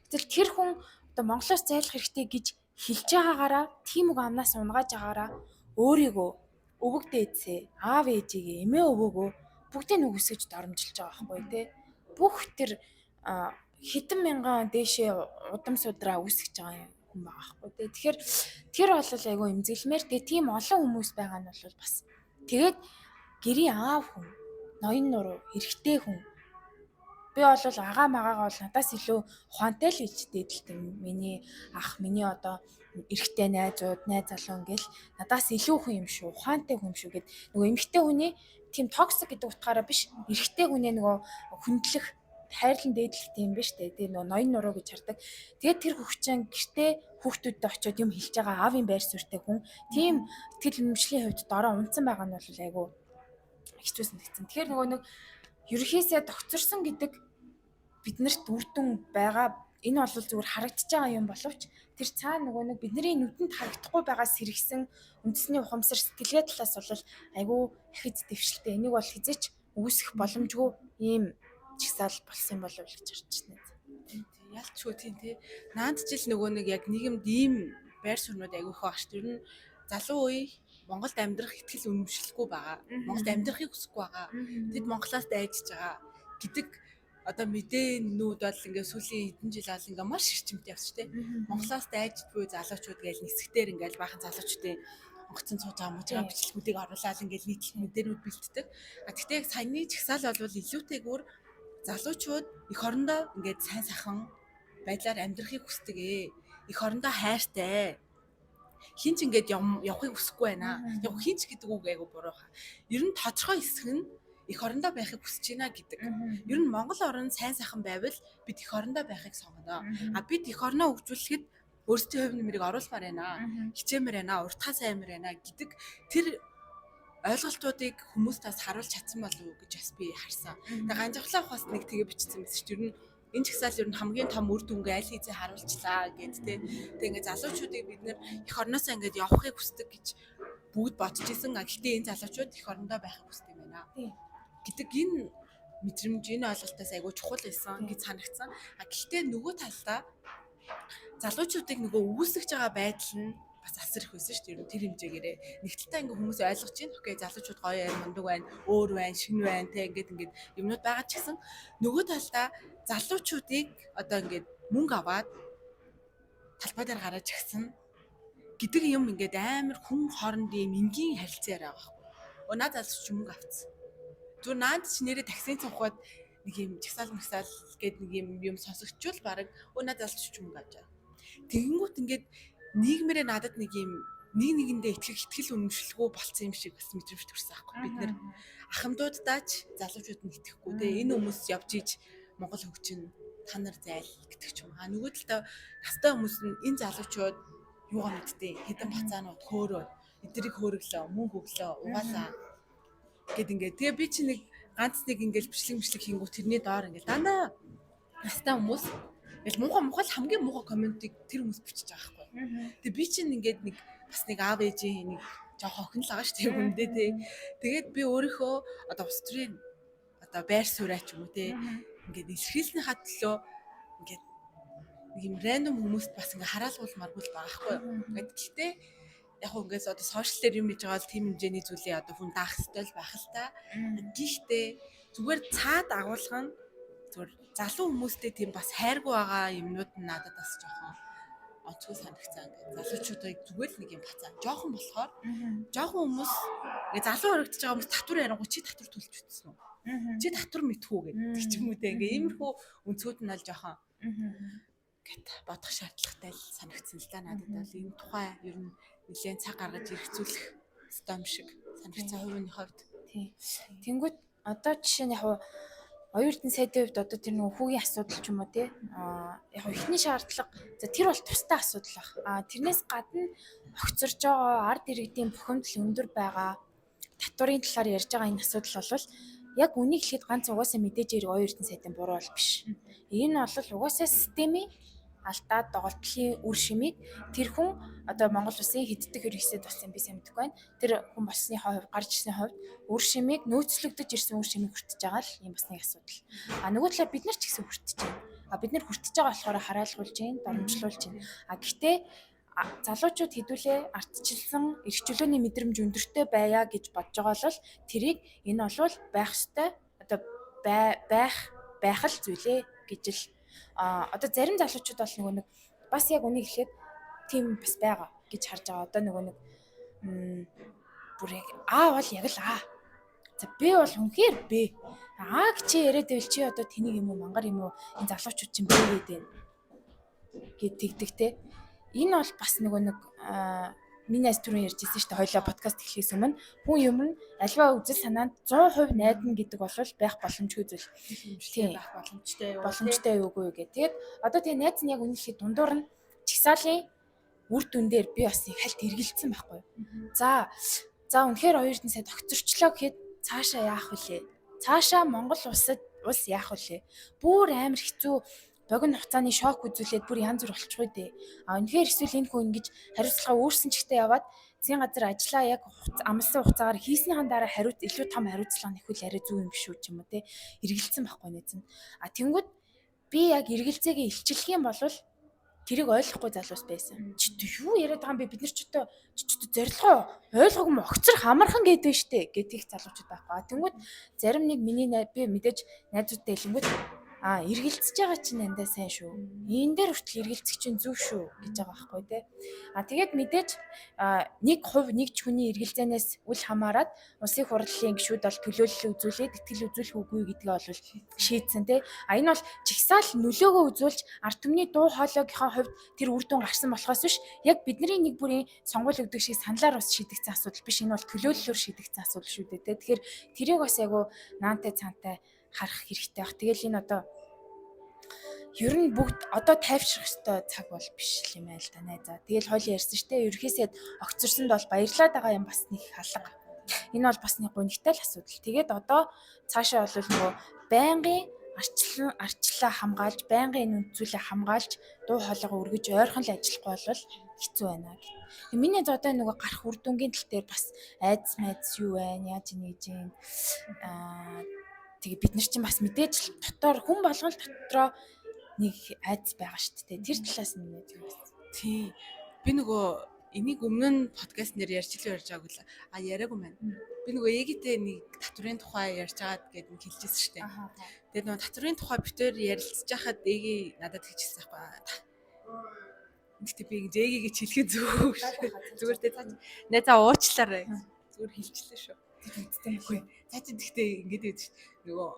Гэтэл тэр хүн одоо Монголоос зайлах хэрэгтэй гэж хэлж байгаагаараа тийм үг амнаас унгааж байгаагаараа өөрийгөө өвөг дээдсээ аав ээжигээ эмээ өвөөгөө бүгдийг нь үгүйсгэж доромжилж байгаа байхгүй тий. Бүх тэр хэдэн мянган дээшээ удам судраа үсгэж байгаа хүн байгаа байхгүй тий. Тэгэхээр тэр бол айгүй эмзэглэмээр тэгээ тийм олон хүмүүс байгаа нь бол бас тэгээд гэрийн аав хүн ноён нуруу эрэгтэй хүн би бол агаа магаагаа бол надаас илүү ухаантай л гэж дээдэлтэй миний ах миний одоо эрэгтэй найз залуу ингээл надаас илүү хүн юм шүү ухаантай хүн шүү гэд нөгөө эмэгтэй хүний тийм токсик гэдэг утгаараа биш эрэгтэй хүний нөгөө хүндлэх хайрлан дээдлэх тийм биш үү тий нөгөө ноён нуруу гэж хардаг. Тэгээд тэр хөвчөн гэртээ хүүхдүүдтэй очиод юм хэлж байгаа аавын байр суурьтай хүн тийм тэл өмчлийн хувьд дороо унтсан байгаа нь бол айгүй хэцүү санагдсан. Тэгэхээр нөгөө нэг ерөөсөө тогтцорсон гэдэг биднэрт үрдэн байгаа энэ бол зүгээр харагдаж байгаа юм боловч тэр цаана нөгөө нэг бидний нүдэнд харагдахгүй байгаа сэргсэн үндэсний ухамсар сэтгэлгээ талаас бол айгүй ихэд дэвшилтэй. Энийг бол хизээч үүсэх боломжгүй ийм чагсаал болсон юм болов уу гэж харж байна. Ялчгүй тийм тий. Наад жил нөгөө нэг яг нийгэмд ийм байр суурьнууд айгүй их багш. Тэр нь залуу үе Монголд амьдрах итгэл үнэмшилгүй байгаа. Монголд амьдрахыг хүсэхгүй байгаа. Тэд Монголоос дайжж байгаа гэдэг одоо мэдээнүүд бол ингээ сүүлийн хэдэн жил бол ингээ маш эрчимтэй явж тий. Монголоос дайж буй залуучууд гээл нисгтэр ингээл баахан залуучуудын онгоцон цууж байгаа мужаа бичлэгүүдийг оруулаад ингээл нийтлэл мэдэнүүд бэлддэг. Гэхдээ яг саяны чагсаал бол илүүтэйгүр залуучууд эх орондоо ингээд сайн сайхан байдлаар амьдрахыг хүсдэг ээ. Эх орондоо хайртай. Хинч ингээд явахыг хүсэхгүй байна. Яг хинч гэдэг үг айгу буруу хаа. Ер нь тодорхой хэсэг нь эх орондоо байхыг хүсэж байна гэдэг. Ер нь Монгол орн сайн сайхан байвал бид эх орондоо байхыг сонгоно. Бид эх орноо хөгжүүлэхэд өөрсдийн хувь нэмрийг оруулмаар байна. Хичээмээр байна, уртхаа саймаар байна гэдэг тэр ойлголтуудыг хүмүүстээс харуулж чадсан болов уу гэж бас би харсан. Тэгээ ганжахлаах бас нэг тэгээ бичсэн байсан шүү. Ер нь энэ чагсаал ер нь хамгийн том үр дүнгээ аль хэзээ харуулчлаа гэд тэ. Тэгээ ингээд залуучуудыг бид нэр эх орноосоо ингээд явахыг хүсдэг гэж бүгд бодож исэн. Гэхдээ энэ залуучууд эх орондоо байхыг хүсдэг юм байна. Гэдэг энэ мэдрэмж энэ ойлголтоос айгүй чухал байсан гэж санагдсан. Гэхдээ нөгөө талдаа залуучуудыг нөгөө үүсгэж байгаа байдал нь бас асар их байсан шүү дээ. Тэр хэмжээгээрээ нэг талаа ингээ хүмүүс ойлгож байна. Окей, залуучууд гоё юм, мундаг байна, өөр байна, шинэ байна те ингээд юмнууд байгаа ч гэсэн нөгөө талдаа залуучуудыг одоо ингээд мөнгө аваад талбай дээр гараад чагсан гэдэг юм ингээд амар хүн хоорондын энгийн харилцаа яриа байгаа байхгүй. Наад залууч мөнгө авцсан. Зүгээр наад чи нэрээ таксийн цанхаад нэг юм чагсаал гээд нэг юм сонсогчвол баг наад залууч мөнгө авч байгаа. Тэгэнгүүт ингээд нийгмээрээ надад нэг юм нэгэндээ итгэл үнэмшилгүй болцсон юм шиг бас мэдрэмж төрсөн аахгүй. Бид нэр ахмадуудаач залуучууд нь итгэхгүй те энэ хүмүүс явж иж Монгол хөгжин та нар зайл гэдэг ч юм. Нөгөө талдаа настай хүмүүс нь энэ залуучууд юугаа мэдтээ хэдэн бацаанууд хөөрөө эдрийг хөөрөглөө мөнгө өглөө угаалаа гэд ингээд тэгээ би чи нэг ганц нэг ингээд бичлэг хийнгүү тэрний доор ингээд дандаа настай хүмүүс Ингээл муухай л хамгийн муухай комментиг тэр хүмүүс бичиж байгаа байхгүй. Тэгээ би чинь ингээд нэг бас нэг аав ээжийн нэг жоох охин л байгаа шүү дээ хүндээ тий. Тэгээд би өөрийнхөө одоо ус төрийн одоо байр сууриа ч юм уу тий. Ингээд илэрхийлснийхаа төлөө ингээд нэг юм рандом хүмүүст бас ингээ хараалгуулмааргүй л байгаа байхгүй. Ингээд гэхдээ яг хөө ингээс одоо сошиал дээр юм хийж байгаа бол тийм хэмжээний зүйлээ одоо хүн даах ёстой л байх л та. Гэхдээ зүгээр цаад агуулга нь зүгээр залуу хүмүүстэй тийм бас хайргүй байгаа юмнууд нь надад бас жоохон онцгой санагцсан. Ингээд залуучуудыг зүгээр л нэг юм бацаа. Жоохон болохоор жоохон хүмүүс ингээ залуу харагдаж байгаа хүмүүс татвар ярангуй чи татвар төлж үтсэн үү? Чи татвар мэдхүү гэдэг ч юм уу те. Ингээ иймэрхүү өнцгүүд нь бол жоохон гэт бодох шаардлагатай л санагдсан л да надад бол энэ тухай ер нь нэлээд цаг гаргаж эргцүүлэх ёстой юм шиг санагдсан хувийн хувьд. Тийм. Тэнгүүд одоо жишээ нь яг оюутны сайдын хувьд одоо тэр нөгөө хүүгийн асуудал ч юм уу тий яг ихний шаардлага за тэр бол тустай асуудал баг. Тэрнээс гадна огцорж байгаа ард иргэдийн бухимдал өндөр байгаа татварын талаар ярьж байгаа энэ асуудал бол яг үнийг хэлэхэд ганц угаасаа мэдээж хэрэг оюутны сайдын буруу бол биш. Энэ бол угаасаа системийн алдаад доголдлын үр шимийг тэр хүн одоо Монгол Улсын хэддэг хэрэгсэд болсон би сайн мэдэхгүй байна. Тэр хүн болсны хувьд гарч ирсний хувьд үр шимийг нөөцлөгдөж ирсэн үр шимийг хүртэж байгаа л юм бас нэг асуудал. Нөгөө талаар бид нар ч гэсэн хүртэж байна. Бид нар хүртэж байгаа болохоор хараалгуулж байна, доромжлуулж байна. Гэхдээ залуучууд хэдүүлээ ардчилсан эрх чөлөөний мэдрэмж өндөртэй байя гэж бодож байгаа бол тэрийг энэ бол байх ёстой одоо байх л зүйлээ гэж л одоо зарим залуучууд бол нөгөө нэг бас яг үнийг хэлэхэд тийм бас байгаа гэж харж байгаа. Одоо нөгөө нэг бүр яг бол яг л за Б бол үнэхээр Б. Чи яриад байвал чи одоо тэнийг юм уу мангар юм уу энэ залуучууд чинь Б гэдэг гэд тэгдэг те. Энэ бол бас нөгөө нэг миний түрүүн ярьжсэн шүү дээ хоёлаа подкаст эхлэхээс өмнө хүн юм нь альва үзэл санаанд 100% найдна гэдэг бол байх боломжгүй зүйл. Тийм байх боломжтой юу үгүй гэх. Тэгээд одоо тэгээ найз нь яг үнэхээр дундуур нь чагсаалын үр дүн дээр би бас их хальт эргэлцсэн байхгүй юу. За үнэхээр оюутны сайд огцорчлоо гэхэд цаашаа яах вүлээ? Цаашаа Монгол улс яах вүлээ? Бүр амар хэцүү богино хугацааны шок үзүүлээд бүр янз бүр болчихгүй дээ. Үнэхээр эсвэл энэ хүн ингэж хариуцлага өөрсөн ч ихтэй яваад зин газар ажиллаа яг амлсан хугацаагаар хийснийхэн дараа илүү том хариуцлага нэхвэл арай зүг юм биш үү ч юм уу те. Эргэлцсэн байхгүй нээзэн. Тэнгүүд би яг эргэлзээгээ илчлэх юм бол тэрийг ойлгохгүй залуус байсан. Чи юу яриад байгаа юм бэ? Бид нар ч одоо зорилгоо ойлгоогүй юм огцрох амархан гэдэг штэ гэдгийг залуучууд байхгүй. Тэнгүүд зарим нэг би мэдээж найзуудтай хэлэнгүүт эргэлзэж байгаа чинь эндээ сайн шүү. Энэ дээр хүртэл эргэлзэх чинь зөв шүү гэж байгаа байхгүй тий. Тэгээд мэдээж нэг хувь нэг ч хүний эргэлзээнээс үл хамааран улсын хурлын гишүүд бол төлөөлөл үзүүлээд итгэл үзүүлэх үгүй гэдгээ бол шийдсэн тий. Энэ бол жигсаал нөлөөгөө үзүүлж ард түмний дуу хоолойгийнхаа хувьд тэр үр дүн гарсан болохоос биш яг бидний нэг бүрийн сонгуул өгдөг шиг саналаар бас шийдэгдсэн асуудал биш. Энэ бол төлөөллөөр шийдэгдсэн асуудал шүү дээ тий. Тэгэхээр тэрийг бас айгу наантай цаантай харах хэрэгтэй баг. Тэгэл энэ одоо ер нь бүгд одоо тайвшрах ёстой цаг бол биш юм байл та найзаа. Тэгэл хойлоо ярьсан штэ. Ерхийсэд огцорсонд бол баярлаад байгаа юм бас нэг халга. Энэ бол бас нэг гонигтай л асуудал. Тэгээд одоо цаашаа бол нөгөө байнгын арчлаа хамгаалж, байнгын энэ үзүүлээ хамгаалж, дуу хоолойгоо өргөж ойрхон л ажиллахгүй бол хэцүү байна гэх. Миний одоо нөгөө гарах үр дүнгийн тал дээр бас айдас юу байна, яаж нэгж юм тэгээ бид нар чинь бас мэдээж дотор хүн болгон дотроо нэг айдас байгаа шүү дээ. Тэр талаас нь нэ тий. Би нөгөө энийг өмнө нь подкаст нэр ярьж байгааг л яриаггүй маань. Би нөгөө ээgiтэй нэг татврын тухай ярьж байгаад гээд нэг хэлжсэн шүү дээ. Тэгээд нөгөө татврын тухай битээр ярилцж байхад ээги надад хэлчихсэн байхгүй. Гэхдээ би ингэж ээгийг хэлэхэд зүгээр дээ цаа. Найзаа уучлаарай. Зүгээр хэлчихлээ шүү. Тэгтээгүй. За чи гэхдээ ингэж байдаг шүү. Нөгөө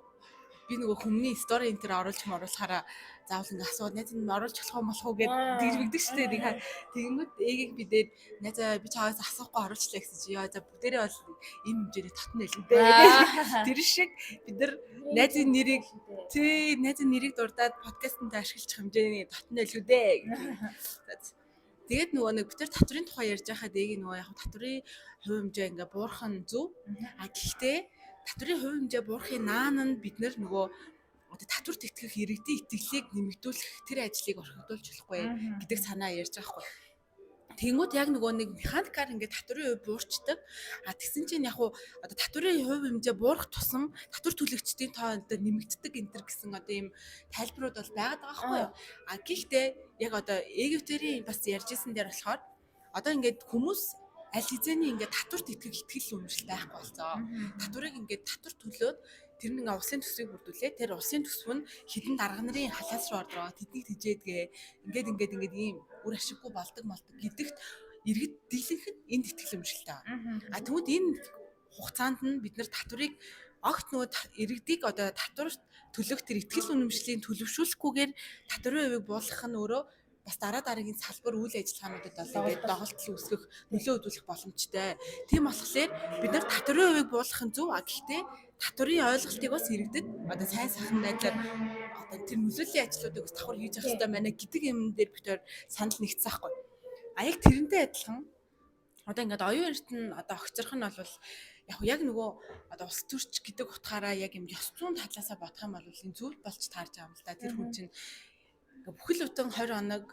би нөгөө хүмүүний стори энэ төр оруулахаараа заавал ингэ асууд найз нь оруулж болох уу гэдэг тэгж бигдэг шүү дээ. Тэгэнгүүт ээгийг бидээд найзаа би чааваас асуухгүй оруулчлаа гэсэн чи яа за бүгдээрээ бол ийм хэмжээний татна байлгүй дээ. Тэр шиг бид нар найзын нэрийг дурдаад подкастт ашиглах хэмжээний татна байлгүй дээ. Тэгээд нөгөө нэг бид нар татврын тухай ярьж байхад ээгийн нөгөө яг татврын хувь хэмжээ ингээ буурах нь зөв. Гэхдээ татврын хувь хэмжээ буурахын наан нь бид нар нөгөө одоо татварт итгэх иргэдийн итгэлийг нэмэгдүүлэх тэр ажлыг орхигдуулж болохгүй гэдэг санаа ярьж байгаа хгүй. Тэнгүүд яг нөгөө нэг механикаар ингээд татварын хувь буурчдаг. Тэгсэн чинь яг одоо татварын хувь хэмжээ буурах тусам татвар төлөгчдийн тоо одоо нэмэгддэг энэ төр гэсэн одоо ийм тайлбарууд бол байгаад байгаа хгүй юу. Гэхдээ яг одоо эгвтерийн бас ярьжсэн дээр болохоор одоо ингээд хүмүүс аль хэзээний ингээд татварт итгэл үнэмшил байхгүй болцоо. Татварыг ингээд татвар төлөөд тэр нэг улсын төсвийг бүрдүүлээ. Тэр улсын төсөв нь хідэн дарга нарын халаас руу ордоо тэднийг тижээдгээ. Ингээд ийм үр ашиггүй болдог гэдэгт иргэд дийлэнхэд энд итгэл үнэмшилтэй байна. Тэгвэл энэ хугацаанд нь бид нар татварыг огт нөгөө иргэдийг одоо татварт төлөх тэр итгэл үнэмшлийн төлөвшүүлэхгүйгээр татварын хувийг буулгах нь өөрөө бас дараагийн салбар үйл ажиллагаануудад бол ингээд доголдол үүсгэх, нөлөө үзүүлэх боломжтой. Тийм болохоор бид нар татварын хувийг буулгах нь зөв. Гэхдээ татварын ойлголтыг бас иргэдэд одоо сайн сайхан байдлаар одоо тэр нөлөөллийн ажлуудыг бас давхар хийж явах хэрэгтэй байна гэдэг юм дээр бид төр санал нэгдсэн байхгүй. Яг тэрнтэй адилхан одоо ингээд оюун эрдэнэ одоо огцрох нь бол яг нөгөө одоо улс төрч гэдэг утгаараа яг юм ёс зүйн талаасаа бодох юм бол энэ зүйл болж таарч байгаа юм л да. Тэр хүн чинь бүхэл бүтэн 20 хоног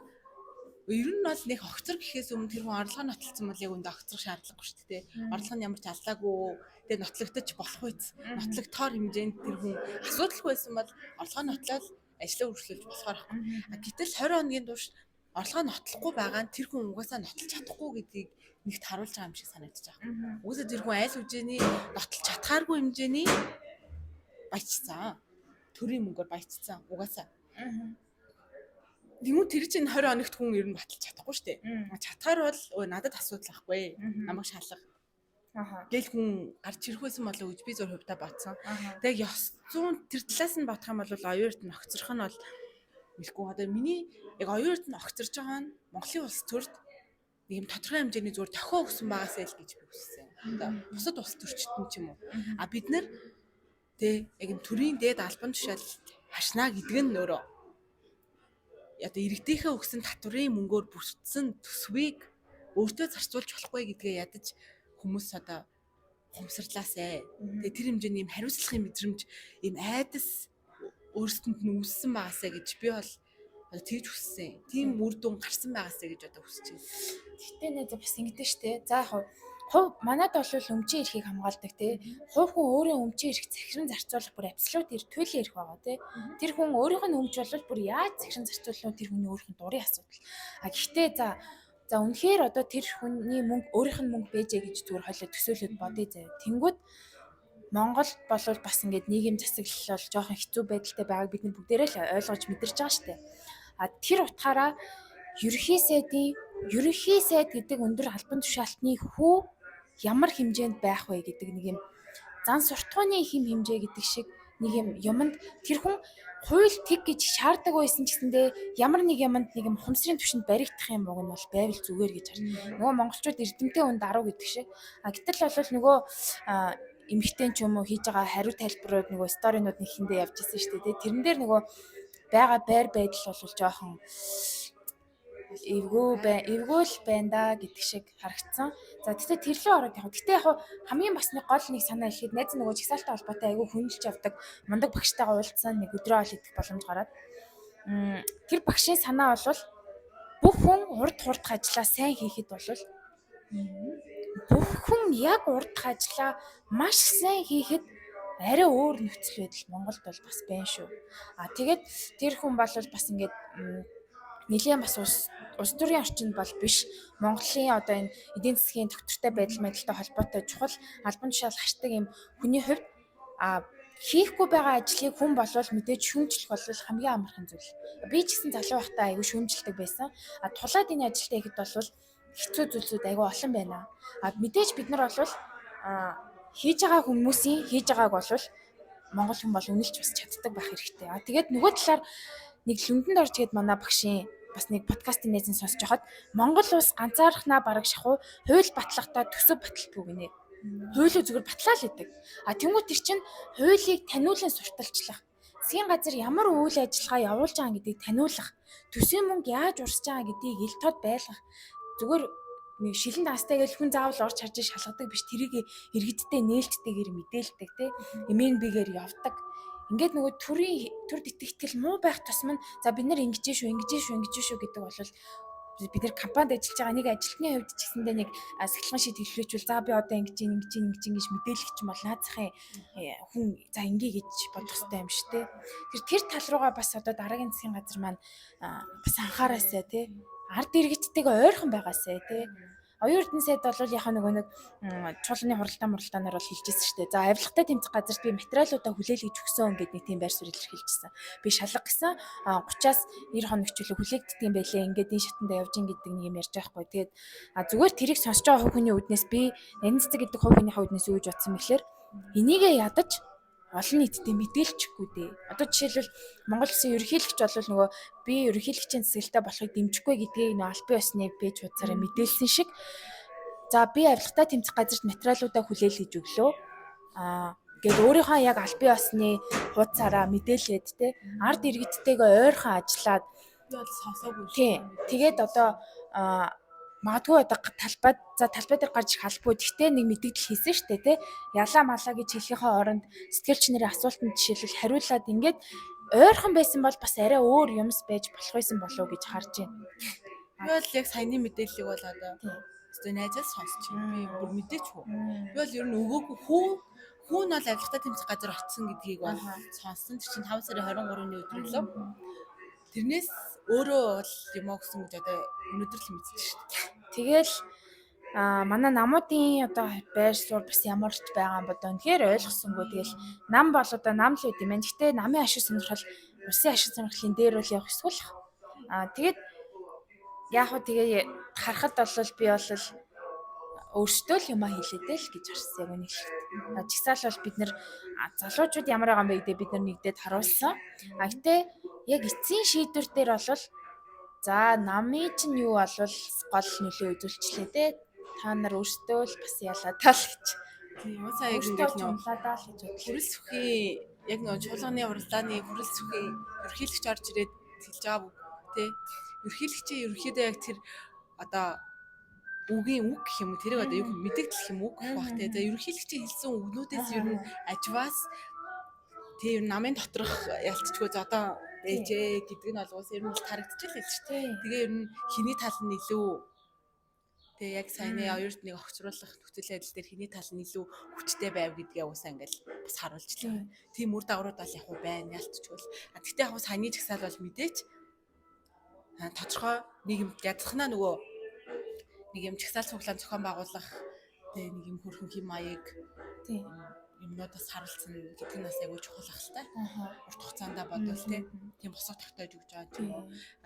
ер нь бол нэг огцор гэхээс өмнө тэр хүн орлогоо нотолцсон бол яг үндэ огцрох шаардлагагүй шүү дээ. Орлого нь ямар ч алдаагүй тэгээ нотлогдож болох үйс. Нотлогдохоор хэмжээнд тэр хүн асуудалгүй байсан бол орлогоо нотлоод ажлаа үргэлжлүүлж болохоор байхгүй. Гэтэл 20 хоногийн турш орлогоо нотлохгүй байгаа нь тэр хүн угаасаа нотолж чадахгүй гэдгийг нэгт харуулж байгаа юм шиг санагдаж байгаа. Угаасаа тэр хүн айл хэмжээний нотолж чадхааргүй хэмжээний баяжсан. Төрийн мөнгөөр баяжсан угаасаа. Тэгвэл тэр чинь 20 хоногт хүн ер нь баталж чадахгүй шүү дээ. Чадхаар бол надад асуудал байхгүй. Намайг шалгах. Гэл хүн гарч ирэх байсан болоо гэж би зур хувьдаа батсан. Тэгээ ёс зүйн тэр талаас нь бодох юм бол оюун эрдэнэ огцрох нь бол хэлэхгүй. Одоо миний яг оюун эрдэнэ огцорж байгаа нь Монголын улс төрд нэг юм тодорхой хэмжээний зүгээр дохио өгсөн байгаасай л гэж би хүссэн. Одоо бусад улс төрчтөн ч юм уу. Бид нар яг юм төрийн дээд албан тушаалд хашнаа гэдэг нь өөрөө одоо иргэдийнхээ өгсөн татварын мөнгөөр бүрдсэн төсвийг өөртөө зарцуулж болохгүй гэдгээ ядаж хүмүүс одоо хумсарлаасай. Тэгээ тэр хэмжээний юм хариуцлагын мэдрэмж юм айдас өөрсдөнд нь үүссэн байгаасай гэж би бол одоо тэгж хүссэн. Тийм үр дүн гарсан байгаасай гэж одоо хүсэж байна. Гэтэ нэ бас ингэдэж штэ. За яг хувь манад бол өмчийн эрхийг хамгаалдаг тий. Хувь хүн өөрийн өмчийн эрх захиран зарцуулах бүр абсолют эртүүлэн эрх байгаа тий. Тэр хүн өөрийнх нь өмч бол бүр яаж захиран зарцуулах нь тэр хүний өөрийнх нь дурын асуудал. Гэхдээ за үнэхээр одоо тэр хүний мөнгө өөрийнх нь мөнгө бэжэ гэж зүгээр хойлоо төсөөлөд бодъё заяа. Тэнгүүд Монгол бол бас ингээд нийгэм засаглал жоохон хэцүү байдалтай байгааг бид нар бүгдээрээ л ойлгож мэдэрч байгаа штэ. Тэр утгаараа ерөнхий сайд гэдэг өндөр албан тушаалтны хүү ямар хэмжээнд байх вэ гэдэг нэг юм зан суртахууны хэм хэмжээ гэдэг шиг нэг юмд тэр хүн хууль тэг гэж шаарддаг байсан ч гэсэндээ ямар нэг юмд нэг юм хумсрын түвшинд баригдах юм бол байвал зүгээр гэж харна. Нөгөө монголчууд эрдэмтэн хүнд 10 гэдэг шиг. Гэтэл бол нөгөө эмэгтэй ч юм уу хийж байгаа хариу тайлбарууд нөгөө сторинууд нэг хэндээ явж исэн шүү дээ. Тэрэн дээр нөгөө байгаа байр байдал бол жоохон эвгүүл байна да гэдэг шиг харагдсан. За тэгтээ тэрлээ ороод яг. Тэгтээ яг хамгийн бас нэг гол нэг санаа ихэд найз нөгөө жигсаалттай холбоотой айгүй хүнжилж явдаг мундаг багштайгаа уулзсан нэг өдрөө ол идэх боломж гараад. Тэр багшийн санаа бол бүх хүн урд хурдх ажлаа сайн хийхэд бол бүх хүн яг урдх ажлаа маш сайн хийхэд арай өөр нөхцөл байдал Монголд бол бас байна шүү. Тэгээд тэр хүн бол бас ингээд нэлээд бас улс төрийн орчинд бол биш. Монголын одоо энэ эдийн засгийн тогтвортой байдалтай холбоотой чухал албан тушаал хашдаг юм хүний хувьд хийхгүй байгаа ажлыг хүн болвол мэдээж шүүмжлэх бол хамгийн амархан зүйл. Би ч гэсэн залуу байхдаа аягүй шүүмжилдэг байсан. Тулаад энэ ажилдаа ихэд бол хэцүү зүйлсүүд аягүй олон байна. Мэдээж бид нар бол хийж байгаа хүмүүсийн хийж байгааг бол монгол хүн бол үнэлж бас чаддаг байх хэрэгтэй. Тэгээд нөгөө талаар нэг лүндэнд орж гээд манай багшийн бас нэг подкастын нээсэн сонсож хахад Монгол улс ганцаархнаа бараг шахуу хууль батлагтаа төсөв баталдаггүй гинэ. Хуулийг зүгээр батлаа л гэдэг. Тэнгуү тэр чинь хуулийг таниулан сурталчлах. Засгийн газар ямар үйл ажиллагаа явуулж байгаа гэдгийг таниулах. Төсвийн мөнгө яаж урсж байгаа гэдгийг ил тод байлгах. Зүгээр нэг шилэн данстай гэж хүн заавал орж харж шалгадаг биш. Тэрийг иргэдтэй нээлттэйгээр мэдээлдэг тий. MNB-гээр явдаг. ингээд нөгөө төр итгэл муу байх тусам нь за бид нар ингэж шүү гэдэг бол бид нар компанид ажиллаж байгаа нэг ажилтны хувьд ч гэсэндээ нэг сахилгын шийд хэлвэчүүл за би одоо ингэж мэдээлэгч юм бол наацхан хүн за ингээ гэж бодох хэрэгтэй юм шүү дээ. Тэр тал руугаа бас одоо дараагийн засгийн газар маань бас анхаараасай тий. Ард иргэдтэйгээ ойрхон байгаасай тий. Оюун эрдэнэ сайд бол яг нөгөө нэг чуулганы хуралдаанаар бол хэлжсэн шүү дээ. За авилгатай тэмцэх газарт би материалуудаа хүлээлгэж өгсөн гэдэг нэг тийм байр суурь илэрхийлжсэн. Би шалга гэсэн 30-аас 90 хоног ч үлээ хүлээгддэг юм байлээ. Ингээд энэ шатанда явж ин гэдэг нэг юм ярьж байгаа хгүй. Тэгээд зүгээр тэрийг сонсож байгаа хувь хүний үднээс би нарийн цэцэг гэдэг хувь хүнийхээ үднээс юу гэж бодсон мэхлээр энийгээ ядаж олон нийтэд мэдээлчихгүй дээ. Одоо жишээлбэл Монгол Улсын ерөнхийлөгч бол нөгөө би ерөнхийлөгчийн засаглалтаа болохыг дэмжихгүй гэдгийг нөө аль бие усны пэйж хуудасаараа мэдээлсэн шиг. За би авилгатай тэмцэх газарт материалуудаа хүлээлгэж өглөө. Гээд өөрийнхөө яг аль бие усны хуудасаараа мэдээлээд те ард иргэдтэйгээ ойрхон ажиллаад би бол сонсоогүй. Тэгээд одоо магадгүй одоо талбай дээр гарч их албагүй. Гэхдээ нэг мэдээлэл хийсэн шүү дээ, тий. Ялаа малаа гэж хэлхийнхээ оронд сэтгэлч нарын асуултанд жишээлбэл хариулаад ингээд ойрхон байсан бол бас арай өөр юмс байж болох байсан болов уу гэж харж байна. Би бол яг саяны мэдээллийг бол одоо өстой найзаас сонсч байна. Би бүр мэдээчгүй. Би бол ер нь өгөөгүй хүн бол авилгатай тэмцэх газар очсон гэдгийг бол сонссон. Тэр чинь 5 сарын 23-ны өдөр лөө. Тэрнээс өөрөө бол юм аа гэсэн гэж одоо өнөөдөр л мэдчихэж шүү дээ. Тэгэл манай намуудын одоо байр суурь бас ямар ч байгаа юм бодоо. Тэгэхээр ойлгосонгүй. Тэгэл нам бол одоо нам л үт юм байна. Гэхдээ намын ашиг сонирхол улсын ашиг сонирхлын дээр бол явах эсвэл тэгээд яг хөө тэгээ харахад бол би бол өөртөө л юм хэлээдэй л гэж харсан яг нэг л. Жигсаал бол бид нэр залуучууд ямар байгаа юм бэ гэдэг бид нар нэгдээд харуулсан. Гэтээ яг эцсийн шийдвэр дээр бол за намын чинь юу болвол гол нөлөө үзүүлчлээ те. Та нар өөртөө л бас ялаадаа л гэж. Тийм уусаа яг ингэж ялаадаа л гэж хүрэл сүхийн яг нэг чуулганы уралдааны хүрэл сүхийн ерөнхийлөгч орж ирээд хэлж байгаа үг те. Ерөнхийлөгчийн ерөнхийдөө яг тэр одоо үгийн үг гэх юм уу тэрийг одоо юу мэдэгдэх юм үг гэх бах те. За ерөнхийлөгчийн хэлсэн үгнүүдээс ер нь ажваас тэр намын доторх ялцчгүй за одоо ээжээ гэдэг нь бол ер нь харагдчихлээ шүү дээ. Тэгээ ер нь хиний тал нь илүү тэгээ яг саяны оюутныг огцруулах нөхцөл байдал дээр хиний тал нь илүү хүчтэй байв гэдгээ уусаа ингээл бас харуулж лээ. Тийм үр дагаврууд бол яг байна ялцчгүй. Гэхдээ яг саяны жагсаал бол мэдээч тодорхой нийгэмд ядахнаа нөгөө нэг юм жагсаал цуглаан зохион байгуулах тэгээ нэг юм хөрхөн хэм маяг тийм юмнуудаас харуулсан гэдэг нь бас айгүй чухал ах л та. Урт хугацаанд бодвол тийм босоо тогтоож өгч байгаа юм уу.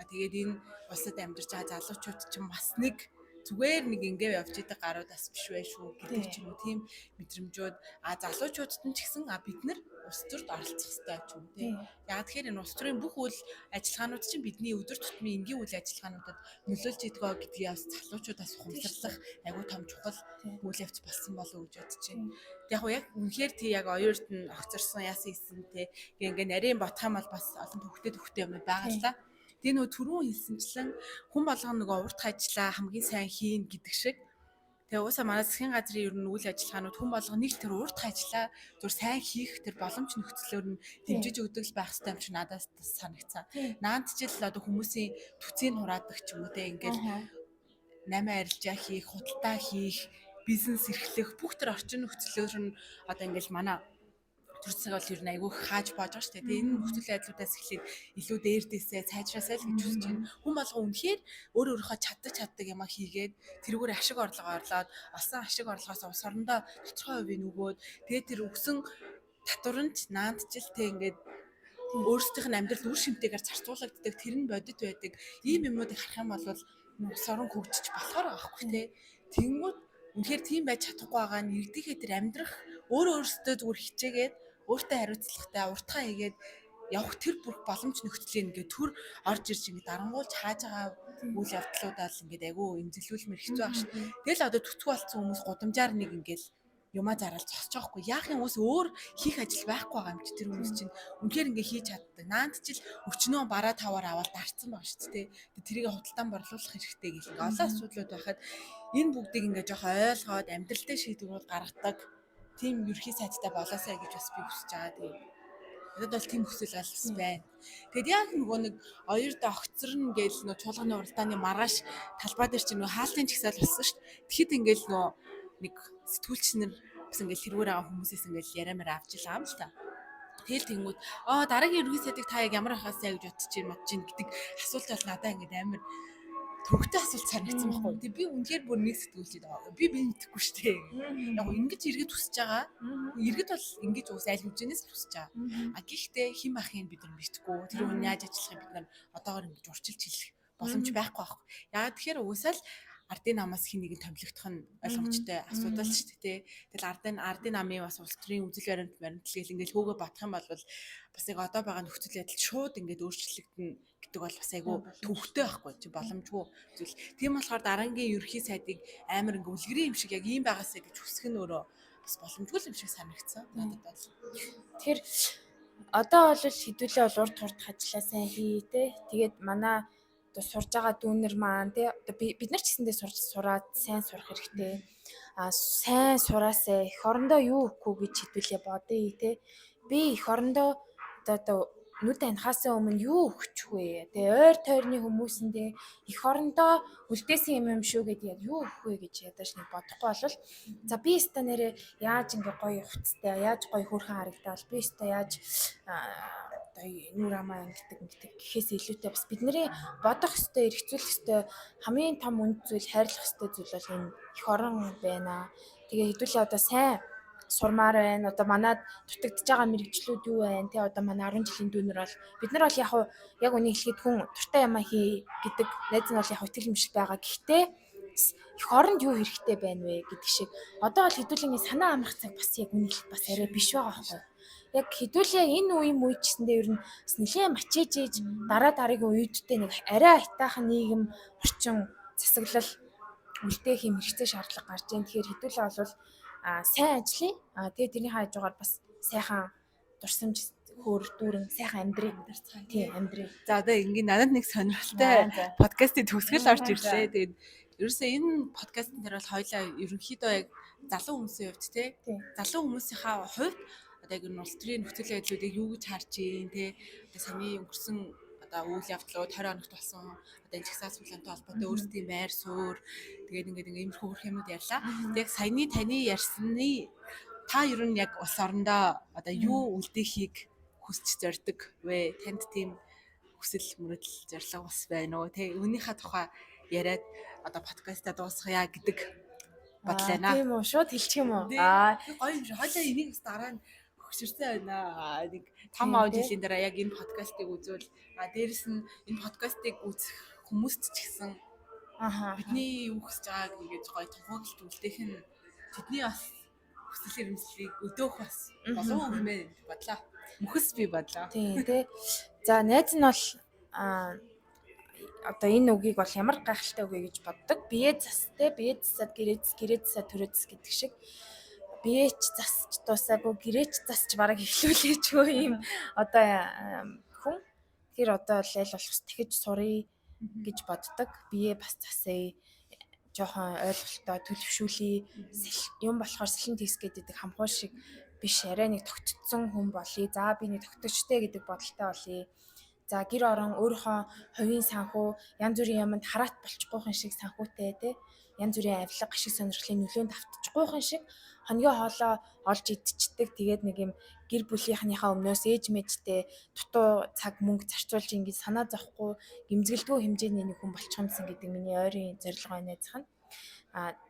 Тэгээд энэ улсад амьдарч байгаа залуучууд чинь бас нэг зүгээр нэг ингээ явж идэг гаруудаас биш байх шүү гэдэг ч юм уу тийм мэдрэмжүүд залуучуудад нь ч гэсэн бид нар улс төрд оролцох хэрэгтэй ч юм тийм. Яг тэгэхээр энэ улс төрийн бүх үйл ажиллагаанууд чинь бидний өдөр тутмын энгийн үйл ажиллагаануудад нөлөөлж идэгөө гэдгийг бас залуучуудаас ухамсарлах айгүй том чухал үйл явц болсон болов уу гэж бодож байна. Яг үнэхээр тий яг оюурт нь огцорсон яасан ийсэн те ингээ нарийн ботхам бол бас олон хөвгтэй юм байгаа л та. Тэгээ нөгөө түрүүн хэлсэнчлэн хүн болгоно нөгөө урт ажиллаа хамгийн сайн хийн гэдэг шиг. Тэгээ уусаа манай засгийн газрын ер нь үйл ажиллагаанууд хүн болгоно нэг тэр урт ажиллаа зур сайн хийх тэр боломж нөхцлөөр нь дэмжиж өгдөг байх хэрэгтэй юм чи надаас санагцсан. Наанд ч л одоо хүмүүсийн төцийг хураадаг ч юм уу те ингээл 8 арилжаа хийх, худалдаа хийх бизнес эрхлэх бүх тэр орчин нөхцлөөр нь одоо ингээл манай төрцөг бол ер нь айгүй хааж боож байгаа шүү дээ. Тэгээ энэ нөхцөл байдлуудаас эхлээд илүү дээрдээсээ сайжраасай л гэж хүсэж байна. Хүн болго үнэхээр өөрийнхөө чаддаг юмаа хийгээд тэрүүгээр ашиг орлого орлоод олсон ашиг орлогоос улс орондоо тодорхой хувийг нөгөөд тэгээ тэр өгсөн татварч наандчилтэй ингээд өөрсдийнх нь амьдрал үр шимтэйгээр зарцуулагддаг тэр нь бодит байдаг. Ийм юмнуудыг харах юм бол улс орон хөгжиж болохоор аахгүй те. Тэнгүүд үнэхээр тийм байж чадахгүй байгаа нь иргэдийнхээ тэр амьдрах өөртөө зүгээр хичээгээд өөртөө хариуцлагатай уртгаа хийгээд явах тэр бүх боломж нөхцөлийг ингээд төр орж ирж ингээд дарангуулж хааж байгаа үйл явдлуудаа л ингээд айгүй эмзэлүүлмэр хэцүү байх шүү. Тэгэл одоо төцгөө болсон хүмүүс гудамжаар нэг ингээд юмаа зараал зогсож байгаа хгүй. Яахын ус өөр хийх ажил байхгүй байгаа юм чи тэр хүмүүс чинь үнэхээр ингээд хийж чаддаг. Наанд ч л өчнөө бараа таваар аваад дарцсан байгаа шүү дээ. Тэрийг худалдаан борлуулах хэрэгтэй гэх ингээд олон асуудлууд байхад энэ бүгдийг ингээд жоох ойлгоод амьдралтай шийдвэрүүд гаргадаг тийм ерхий сайдтай болоосай гэж бас би хүсэж байгаа тийм. Надад бол тийм хүсэл алс байна. Тэгэд яг нөгөө нэг оёрд огцорно гээл нөгөө чуулганы уралдааны маргааш талбай дээр чинь нөгөө хаалтын чагсаал болсон шүү дээ. Тэгэхэд ингээл нөгөө нэг сэтгүүлч нар бас ингээл тэрүүр байгаа хүмүүсээс ингээл яриамаар авч илаа юм л та. Тэгэл тэнгүүд дараагийн ерөнхий сайдыг та яг ямар ахаасаа гэж бодож чинь гэдэг асуулт бол надад ингээд амар төвхтэй асуулт санагдсан байхгүй. Тэг би үнэхээр бүр нэг сэтгүүлчээд байгаа. Би мэдэхгүй шүү дээ. Яг ингэж иргэд хүсэж байгаа. Иргэд бол ингэж уус аль хүчнээс л хүсэж байгаа. А гэхдээ хэн ахыг бид нар мэдэхгүй. Тэр хүн яаж ажиллахыг бид нар одоогоор ингэж урчилж хэлэх боломж байхгүй байхгүй. Яагаад тэгэхээр уусаа л ардын намаас хин нэг томилогдох нь ойлгомжтой асуудал шүү дээ. Тэгэл ардын намын бас улс төрийн үзэл баримт гээл ингээл хөөгөө батах юм бол бас яг одоо байгаа нөхцөл байдал шууд ингээд өөрчлөгдөн гэдэг бол бас айгүй төвхтэй байхгүй чи боломжгүй зүйл. Тийм болохоор дараагийн ерөнхий сайдыг амар ингээд үлгэрийн юм шиг яг ийм байгаасаа гэж хүсэх нь өөрөө бас боломжгүй юм шиг санагдсан. Надад бол. Тэгэхээр одоо бол хэдүүлээ бол урд хурд ажиллаа сайн хий те. Тэгээд манай одоо сурж байгаа дүүнер маань те одоо бид нар ч гэсэндээ сураад сайн сурах хэрэгтэй. Сайн сураасаа эх орондоо юу өгөхгүй гэж хэдүүлээ бодъё те. Би эх орондоо одоо нүд анхаасаа өмнө юу өгчих вэ? Тэгээ ойр тойрны хүмүүсэндээ эх орондоо үлдээсэн юм шүү гэдэг яг юу өгөх вэ гэж ядаж нэг бодохгүй болвол за би өстө нэрээ яаж ингээ гоё хувцастай яаж гоё хөрхэн харагдаад би өстө яаж одоо нүур амаа ингэдэг гэхээс илүүтэй бас бидний бодох ёстой эргцүүлэх ёстой хамгийн том үнд зүйл хайрлах ёстой зүйл бол энэ эх орон байна. Тэгээ хэдүүлээ одоо сайн сурмаар байна. Одоо манад дутагдж байгаа мэрэгчлүүд юу байна те одоо манай 10 жилийн дүүнер бол бид нар бол яг үнийг хэлэхэд хүн дуртай юм хий гэдэг найз нь бол яг итгэл юмшиг байгаа. Гэхдээ эх оронд юу хэрэгтэй байна вэ гэдэг шиг одоо бол хэдүүлээ санаа амрах цаг бас яг үнийг бас арай биш байгаа байхгүй. Яг хэдүүлээ энэ үеийн үед гэсэндээ ер нь нэлээд мачиж ийж дараагийн үеүүдтэй нэг арай айтаахан нийгэм орчин засаглал үлдээх юм хэрэгтэй шаардлага гарч ийн. Тэгэхээр хэдүүлээ бол сайн ажиллая. Тэгээ тэрний хажуугаар бас сайхан дурсамж хөөр дүүрэн сайхан амьдрий. Тийм амьдрий. За одоо ингээд надад нэг сонирхолтой подкастын төгсгөл орж ирлээ. Тэгээд ерөөсөө энэ подкастн дээр бол хоёлаа ерөнхийдөө яг залуу хүмүүсийн хувьд те залуу хүмүүсийнхаа хувьд одоо яг энэ улс төрийн нөхцөл байдлуудыг юу гэж харж ийн те одоо саний өнгөрсөн одоо үйл явдлууд 20 хоногт болсон одоо энэ чагсаас хүлэнтэй холбоотой өөрсдийн байр суурь тэгээд ингээд иймэрхүү хөрх юмуд ярьлаа. Тэгээд саяны таны ярьсны та ер нь яг улс орондоо одоо юу үлдээхийг хүсч зорддог вэ? Танд тийм хүсэл мөрөдөл зорилго бас байна уу? Тэг үүнийхээ тухай яриад одоо подкастаа дуусгая гэдэг бодлоо. Тийм үү? Шууд хэлчих юм уу? Гоё юм шиг. Хойлоо энийг бас дараа нь хөгшөрсөн байна. Нэг 5 жилийн дараа яг энэ подкастыг үзвэл дээрэс нь энэ подкастыг үзэх хүмүүст ч гэсэн бидний юу хүсэж байгааг ингэж гоё тунхаглалт үлдээх нь тэдний бас хүсэл эрмэлзлийг өдөөх бас болов уу гэмээр бодлоо. Мөхс би бодлоо. Тийм тий. За найз нь бол одоо энэ үгийг бол ямар гайхалтай үг вэ гэж боддог. Бие застай, бие засаад гэрээ засаад төрөө зас гэдэг шиг биеч засч дуусаагүй гэрээч засч бараг эхлүүлээчгүй юм одоо хүн тэр одоо л аль болох дахиж сурыг гэж боддог. Бие бас засъя жоохон ойлголтоо төлөвшүүлээ юм болохоор сэлэн тийс гэдэг хамхуй шиг биш арай нэг тогтцсон хүн болъё. За би нэг тогтчтой гэдэг бодолтой болъё. За гэр орон өөрийнхөө хувийн санхүү янз бүрийн юмд хараат болчихгүйхэн шиг санхүүтэй те янз бүрийн авилга ашиг сонирхлын нөлөөнд автчихгүйхэн шиг хонио хоолоо олж идчихдэг. Тэгээд нэг юм гэр бүлийнхнийхаа өмнөөс ээж мэжтэй дутуу цаг мөнгө зарцуулж ингэж санаа зовхгүй гэмзгэлгүй хэмжээний нэг хүн болчих юмсан гэдэг миний ойрын зорилго байна найзах нь.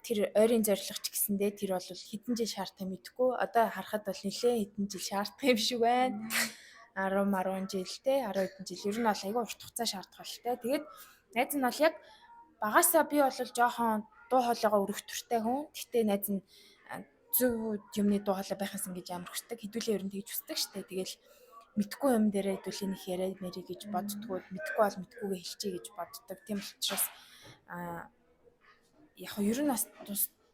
Тэр ойрын зорилго ч гэсэндээ тэр бол хэдэн жил шаардах мэдэхгүй. Одоо харахад бол нэлээд хэдэн жил шаардах юм шиг байна. 10 жилтэй 10 хэдэн жил ер нь бол айгүй урт хугацаа шаардах болтой. Тэгээд найз нь бол яг багасаа би бол жоохон дуу хоолойгоо өргөх туртай хүн. Гэхдээ найз нь зөв юмны дуу хоолой байхсан гэж амар хүсдэг. Хэдүүлээ ер нь тэгж хүсдэг штэ. Тэгэл мэдхгүй юм дээрээ хэдүүлээ нэг яриад мэрий гэж боддгоо. Мэдхгүй бол мэдхгүйгээ хэлчихье гэж боддог. Тийм учраас яг ер нь бас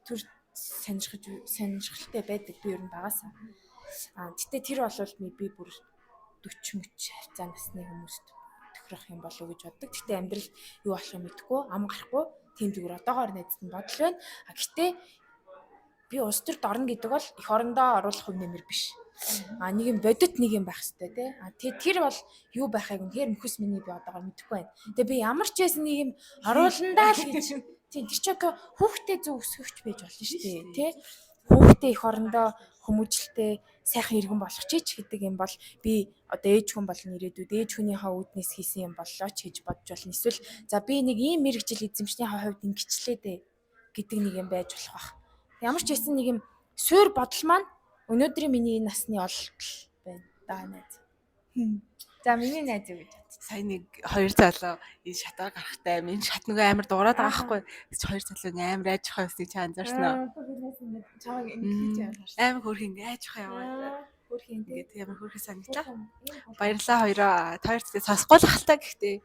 төр сонирхолтой байдаг би ер нь багасаа. Гэтэ тэр бол би бүр 40 хавцаа насны хүмүүст тохирох юм болов уу гэж боддог. Гэтэ амьдрал юу болох юм мэдгүй, ам гарахгүй. Тийм зүгээр одоогоор найзад нь бодол байна. Гэтэ би улс төрд орно гэдэг бол эх орондоо оруулах хөв нэмэр биш. Нэг юм бодит нэг юм байх хэрэгтэй тий. Тэр бол юу байхыг үнэхээр мөхөс миний би одоогоор мэдэхгүй байна. Тэгээ би ямар ч байсан нэг юм орууландаа л гэж. Тийм тэр ч одоо хүүхдээ зөв өсгөгч байж болно шүү дээ тий. Хүүхдээ эх орондоо хүмүүжлтэй сайхан иргэн болгоч ч гэдэг юм бол би одоо ээж хүн болно ирээдүйд ээж хүнийхээ үүднээс хийсэн юм боллоо ч гэж бодож болно. Эсвэл за би нэг ийм мэрэгжил эзэмшнийхээ хувьд ингэчлээ дээ гэдэг нэг юм байж болох бах. Ямар ч байсан нэг юм суур бодол маань өнөөдрийн миний энэ насны ололт байна. Даа найз. За миний найз юу гэж Сайн нэг хоёр залуу энэ шатаар гарахтай энэ шат нөгөө амар дуурайд байгаа байхгүй. Хоёр залуу амар айж байгаа юмсыг чи анзаарсан уу? Чамайг ингэж явуулсан. Амар хөрх ингэ айж байгаа яваа. Хөрх юм тий. Тэгээд ямар хөрх санагдлаа. Баярлалаа хоёроо. Хоёр зүйлээ сонсохгүй л хальтаа гэхдээ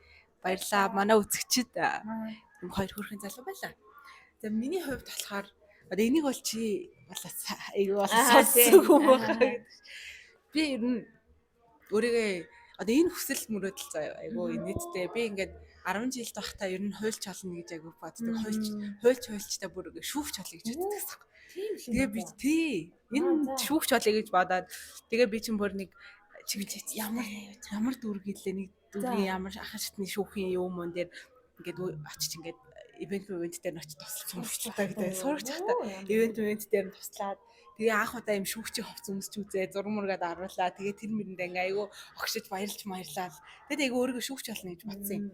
баярлалаа. Манай үзэгчид юм хоёр хөрхэн залуу байлаа. За миний хувьд болохоор одоо энийг бол чи бас айгуу сонссон юм байна. Би ер нь өөрийгөө одоо энэ хүсэл мөрөөдөл заяа айгуу нийтдээ би ингээд 10 жилд байхдаа ер нь хуульч олно гэж айгуу боддог. Хуульчтай бүр шүүгч олё гэж боддог гэсэн. Тэгээ би энэ шүүгч олё гэж бодоод тэгээ би чинь бүр нэг ямар дүрг гэлээ нэг дүргийн ямар ахын шатны шүүхийн юм мөн дээр ингээд очиж ингээд ивент дээр нь очиж туслах сурчлаа гэдэг. Сурагч хата ивент дээр нь туслаад тэгээ анх удаа юм шүүгчийн хувц өмсч үзээ зураг мургаад аруулаа. Тэгээ тэр мэрэндээ ингээ айгүй огшиж баярлал. Тэгээд айгүй өөрийгөө шүүгч болно гэж бодсон юм.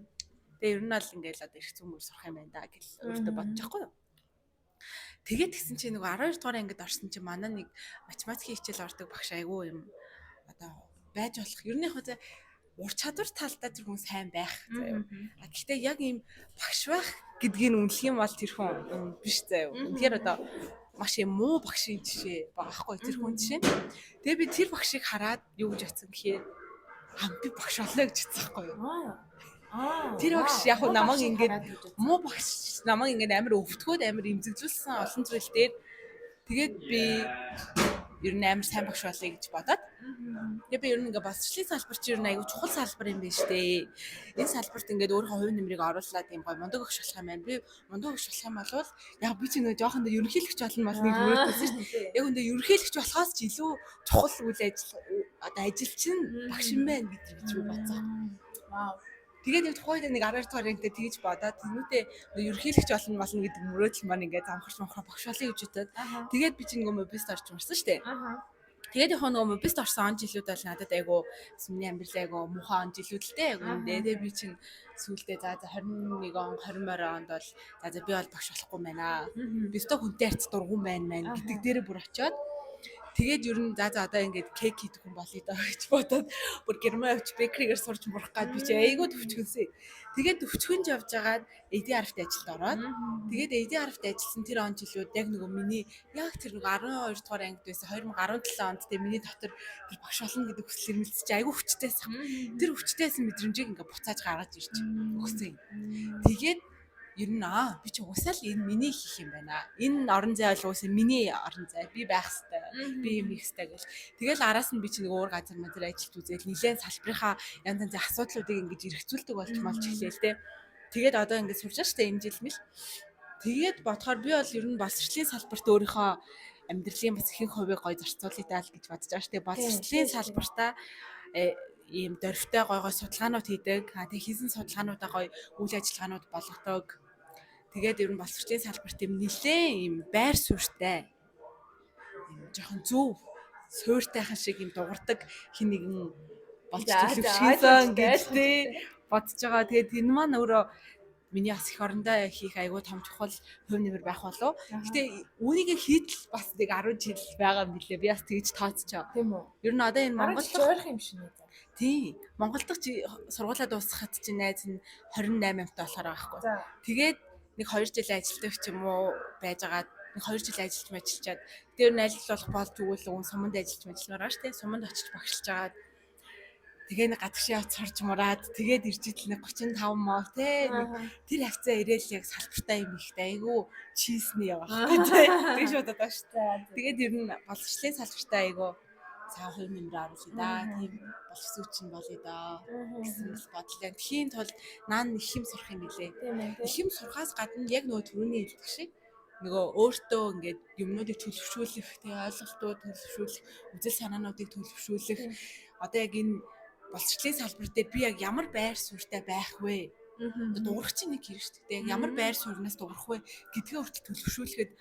Тэгээ ер нь бол ингээл одоо их зүмөр сурах юм байна да гэж өөртөө бодож байхгүй юу. Тэгээд тэгсэн чинь нөгөө 12 дугаар ангид орсон чинь манай нэг математикийн хичээл ордог багш айгүй юм одоо байж болох. Ер нь яг хөө ур чадвар талдаа тэр хүн сайн байх заяа. Гэхдээ яг ийм багш байх гэдгийг үнэлэх юм бол тэр хүн биш заяа. Тэгэхээр одоо маш юм муу багшийн жишээ багахгүй тэр хүн жишээ. Тэгээ би тэр багшийг хараад юу гэж бодсон гэхээр би багш боллоо гэж бодсон байхгүй юу. Тэр багш яг намайг ингээд муу багш намайг ингээд амар өвтгөөд амар имзэгжүүлсэн олон зүйл дээр тэгээд би ер нь амар сайн багш болъё гэж бодоод тэгээ би ер нь ингээд боловсролын салбар чи ер нь аягүй чухал салбар юм байна штэ. Энэ салбарт ингээд өөрийнхөө хувь нэмрийг оруулаад юм гой мундаг багш болох юм байна. Би мундаг багш болох юм бол яг би чи нэг жоохондоо ерөнхийлөгч болно бол нэг мөрөөдсөн штэ. Яг үндэ ерөнхийлөгч болохоос ч илүү чухал үйл ажил одоо ажил чинь багш юм байна гэж би бодсон. Вау. Тэгээд яг тухайд нэг 12 дугаар ангитай тэгж бодоод тэнүүтээ ерөнхийлөгч болно гэдэг мөрөөдөл маань ингээд замхарч багш болъё гэж бодоод тэгээд би чинь нөгөө мобист орж марсан штэ. Тэгээд яг нөгөө мобист орсон он жилүүд бол надад айгу миний амьдрал айгу муухай он жилүүд л дээ айгу үндэ. Тэгээд би чинь сүүлдээ за 21 он 20 морь онд бол за би бол багш болохгүй байна. Би өстө хүнтэй харьц дургуун байна гэдэг дээрээ бүр очиод тэгээд ер нь за одоо ингээд кек хийдэг хүн болъё даа гэж бодоод бүр герман авч бекригээр сурч мурах гад би чи айгуу төвчгөнсөн. Тэгээд төвчгөнж явж байгаад ADR-т ажилд ороод тэгээд ADR-т ажилласан тэр он жилүүд яг нөгөө миний яг тэр нөгөө 12 дугаар ангид байсан 2017 онд тэ миний дотор тэр багш болно гэдэг хүсэл эрмэлзэж айгуу хүчтэйсэн. Тэр хүчтэйсэн мэдрэмжийг ингээд буцааж гаргаж ирж өгсөн. Тэгээд ер нь би чи уусаал энэ миний хийх юм байна. Энэ орон зай бол уусаа миний орон зай. Би байх хэвээр. Би юм хийх хэвээр гэж. Тэгэл араас нь би чи нэг өөр газар мадэр ажилт үзээд нилээн салбарынхаа янз янзын асуудлуудыг ингэж эргцүүлдэг болж малч хэлээ те. Тэгээд одоо ингэж сурч байгаа штэ энэ жил мэл. Тэгээд бодохоор би бол ер нь боловсролын салбарт өөрийнхөө амьдралын бас ихэнх хувийг гоё зарцуулъя даа л гэж бодож байгаа штэ. Боловсролын салбартаа ийм дөрвтэй гой судалгаанууд хийдэг. Тэгээ хийсэн судалгаануудаа гоё үйл ажиллагаанууд болгодог. Тэгээд ер нь боловсролын салбарт юм нилээн юм байр суурьтай. Юм жоохон зөв суурьтайхан шиг юм дуурдаг хин нэгэн болж төлөвшсөн гэж бодож байгаа. Тэгээд энэ маань өөрөө миний бас их орондоо хийх айгүй том чухал хувь нэмэр байх болов. Гэтэ үүнийг хийдэл бас нэг 10 жил байгаа юм билээ. Би бас тэгж тооцчоо. Тийм үү? Ер нь одоо энэ Монгол жоох юм шиг нэ. Тий. Монгол дахь сургуулаа дуусгахад чинь найз нь 28 амттай болохоор байхгүй. Тэгээд нэг 2 жил ажилдаг ч юм уу байжгаад нэг 2 жил ажиллаж тэр нь ажиллах болж өгвөл уун суманд ажиллаж ажилламаар шүү дээ. Суманд очиж багшилж агаад тэгээ нэг гадагшаа явц сурч мураад тэгээд ирж идэл нэг 35 моо те тэр хавцаа ирээл яг салбартаа юм ихтэй айгу чизний явах гэж тэгж бодоод байна шүү дээ. Тэгээд ер нь боловсролын салбартаа айгу цаа хувь нэмрээ оруулъя да. Тийм боловсрууч нь болъё да гэсэн бодлоо. Тхийн тулд наан их юм сурах юм билээ. Их юм сурахаас гадна яг нөгөө түрүүний хэлдэг шиг нөгөө өөртөө ингээд юмнуудыг төлөвшүүлэх, тэгээ ойлголтууд төлөвшүүлэх, үзэл санаануудыг төлөвшүүлэх. Одоо яг энэ боловсролын салбар дээр би яг ямар байр суурьтай байх вэ? Дуурах чинь нэг хэрэг шүү дээ. Яг ямар байр сууриас дуурах вэ гэдгээ хүртэл төлөвшүүлэхэд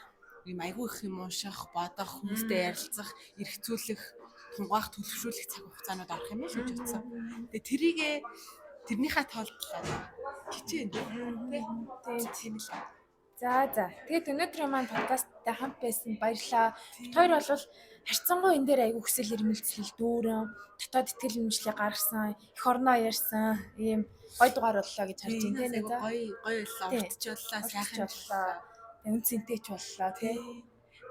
юм айгүй их юм уушах, бодох, хүмүүстэй ярилцах, эргцүүлэх, тунгаах, төлөвшүүлэх цаг хугацаанууд орох юм л гэж бодсон. Тэгээ тэрнийхээ тулд хичээн тийм л. За. Тэгээд өнөөдрийн маань подкасттай хамт байсан баярлалаа. Бид хоёр бол харьцангуй энэ дээр айгүй хүсэл эрмэлзэл дүүрэн дотоод итгэл үнэмшлийг гаргасан, эх орноо ярьсан ийм гоё дугаар боллоо гэж харж байна тийм ээ. Гоё боллоо, уртчлууллаа, сайхан боллоо. Үнцэнтэйч боллоо тий.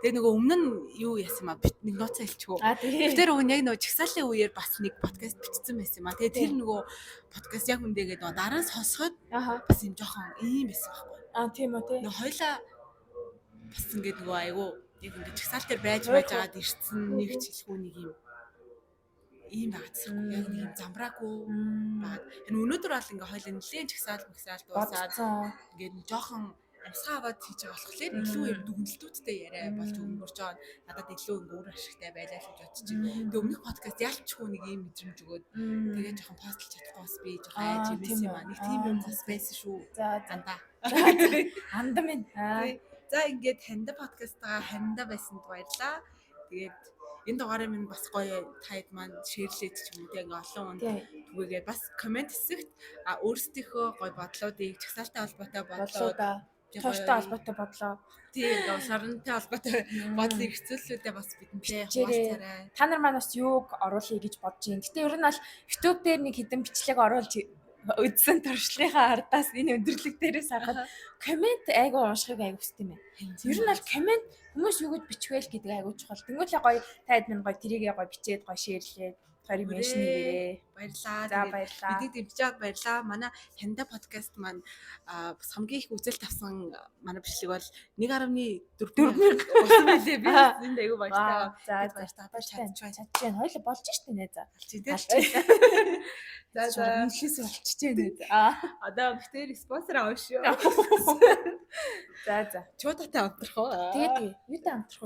Тэгээ нөгөө өмнө нь юу яасан маа бит нэг нууцаа хэлчихв. Тэр өгн яг нөгөө чагсаалын үеэр бас нэг подкаст бичсэн байсан юм аа. Тэгээ тэр нөгөө подкаст яг үндээгээд нөгөө дараа нь сонсоход бас юм жоохон ийм байсан байхгүй. Тийм үү тий. Нөгөө хоёлаа бас ингээд нөгөө айгу яг ингээд чагсаал дээр байж байгаад ирсэн нэг хэлэхгүй нэг ийм багцсан. Яг нэг юм замбраагүй баг. Энэ өнөөдөр бол ингээд хоёлаа нэлийн чагсаал дуусаад ингээд жоохон амсгаа аваад хийж байгаа болохоор илүү юм дүгнэлтүүдтэй яриа болж өнгөрч байгаа. Надад илүү өөр ашигтай байлаа гэж бодчих. Тэгээ өмнөх подкаст ялчгүй нэг юм мэдрэмж өгөөд тэгээ жоохон постлж чадахгүй бас би жоохон айж ирсэн юм аа. Нэг тийм юм бас байсан шүү. Андаа. Андаа минь. За ингээд ханда подкастаа ханда байсанд баярлаа. Тэгээд энэ дугаарыг минь бас гоё тайд маань шеэрлээд ч юм уу яг олон хүнд түгээгээд бас комент хэсэгт өөрсдийнхөө гоё бодлоодыг чагсаалтай холбоотой бодлоо төвштэй холбоотой бодлоо. Тийм сарантай холбоотой бодлыг хэрэгцүүлсүүдээ бас бидэнтэй хуваалцаарай. Та нар маань бас юуг оруулъя гэж бодож байна. Гэтэ ер нь бол YouTube дээр нэг хэдэн бичлэг оруулж үзсэн туршлагынхаа ардаас энэ өндөрлөг дээрээс харахад комент айгу уншихыг айгу хүсдэг юм байна. Ер нь бол комент хүмүүс юу гэж бичвэл гэдэг айгу чухал. Тэнгүүтлээ гоё таад минь гоё тэрийгээ гоё бичээд гоё шеэрлээд хоёр меншн хийгээрээ. Баярлаа. За баярлаа. Бидний дэмжиж баярлаа. Манай ханда подкаст маань бас хамгийн их үзэлт авсан манай бичлэг бол 1.4 мянга болсон байлээ. Би энд айгу баярлаа. За баярлалаа. Хоёул болж штэ нэ за. За үнэлээс болчихж байна. Одоо битээр спонсор авах шүү. За. Чуудатай амтрах уу? Тэгээд юутай амтрах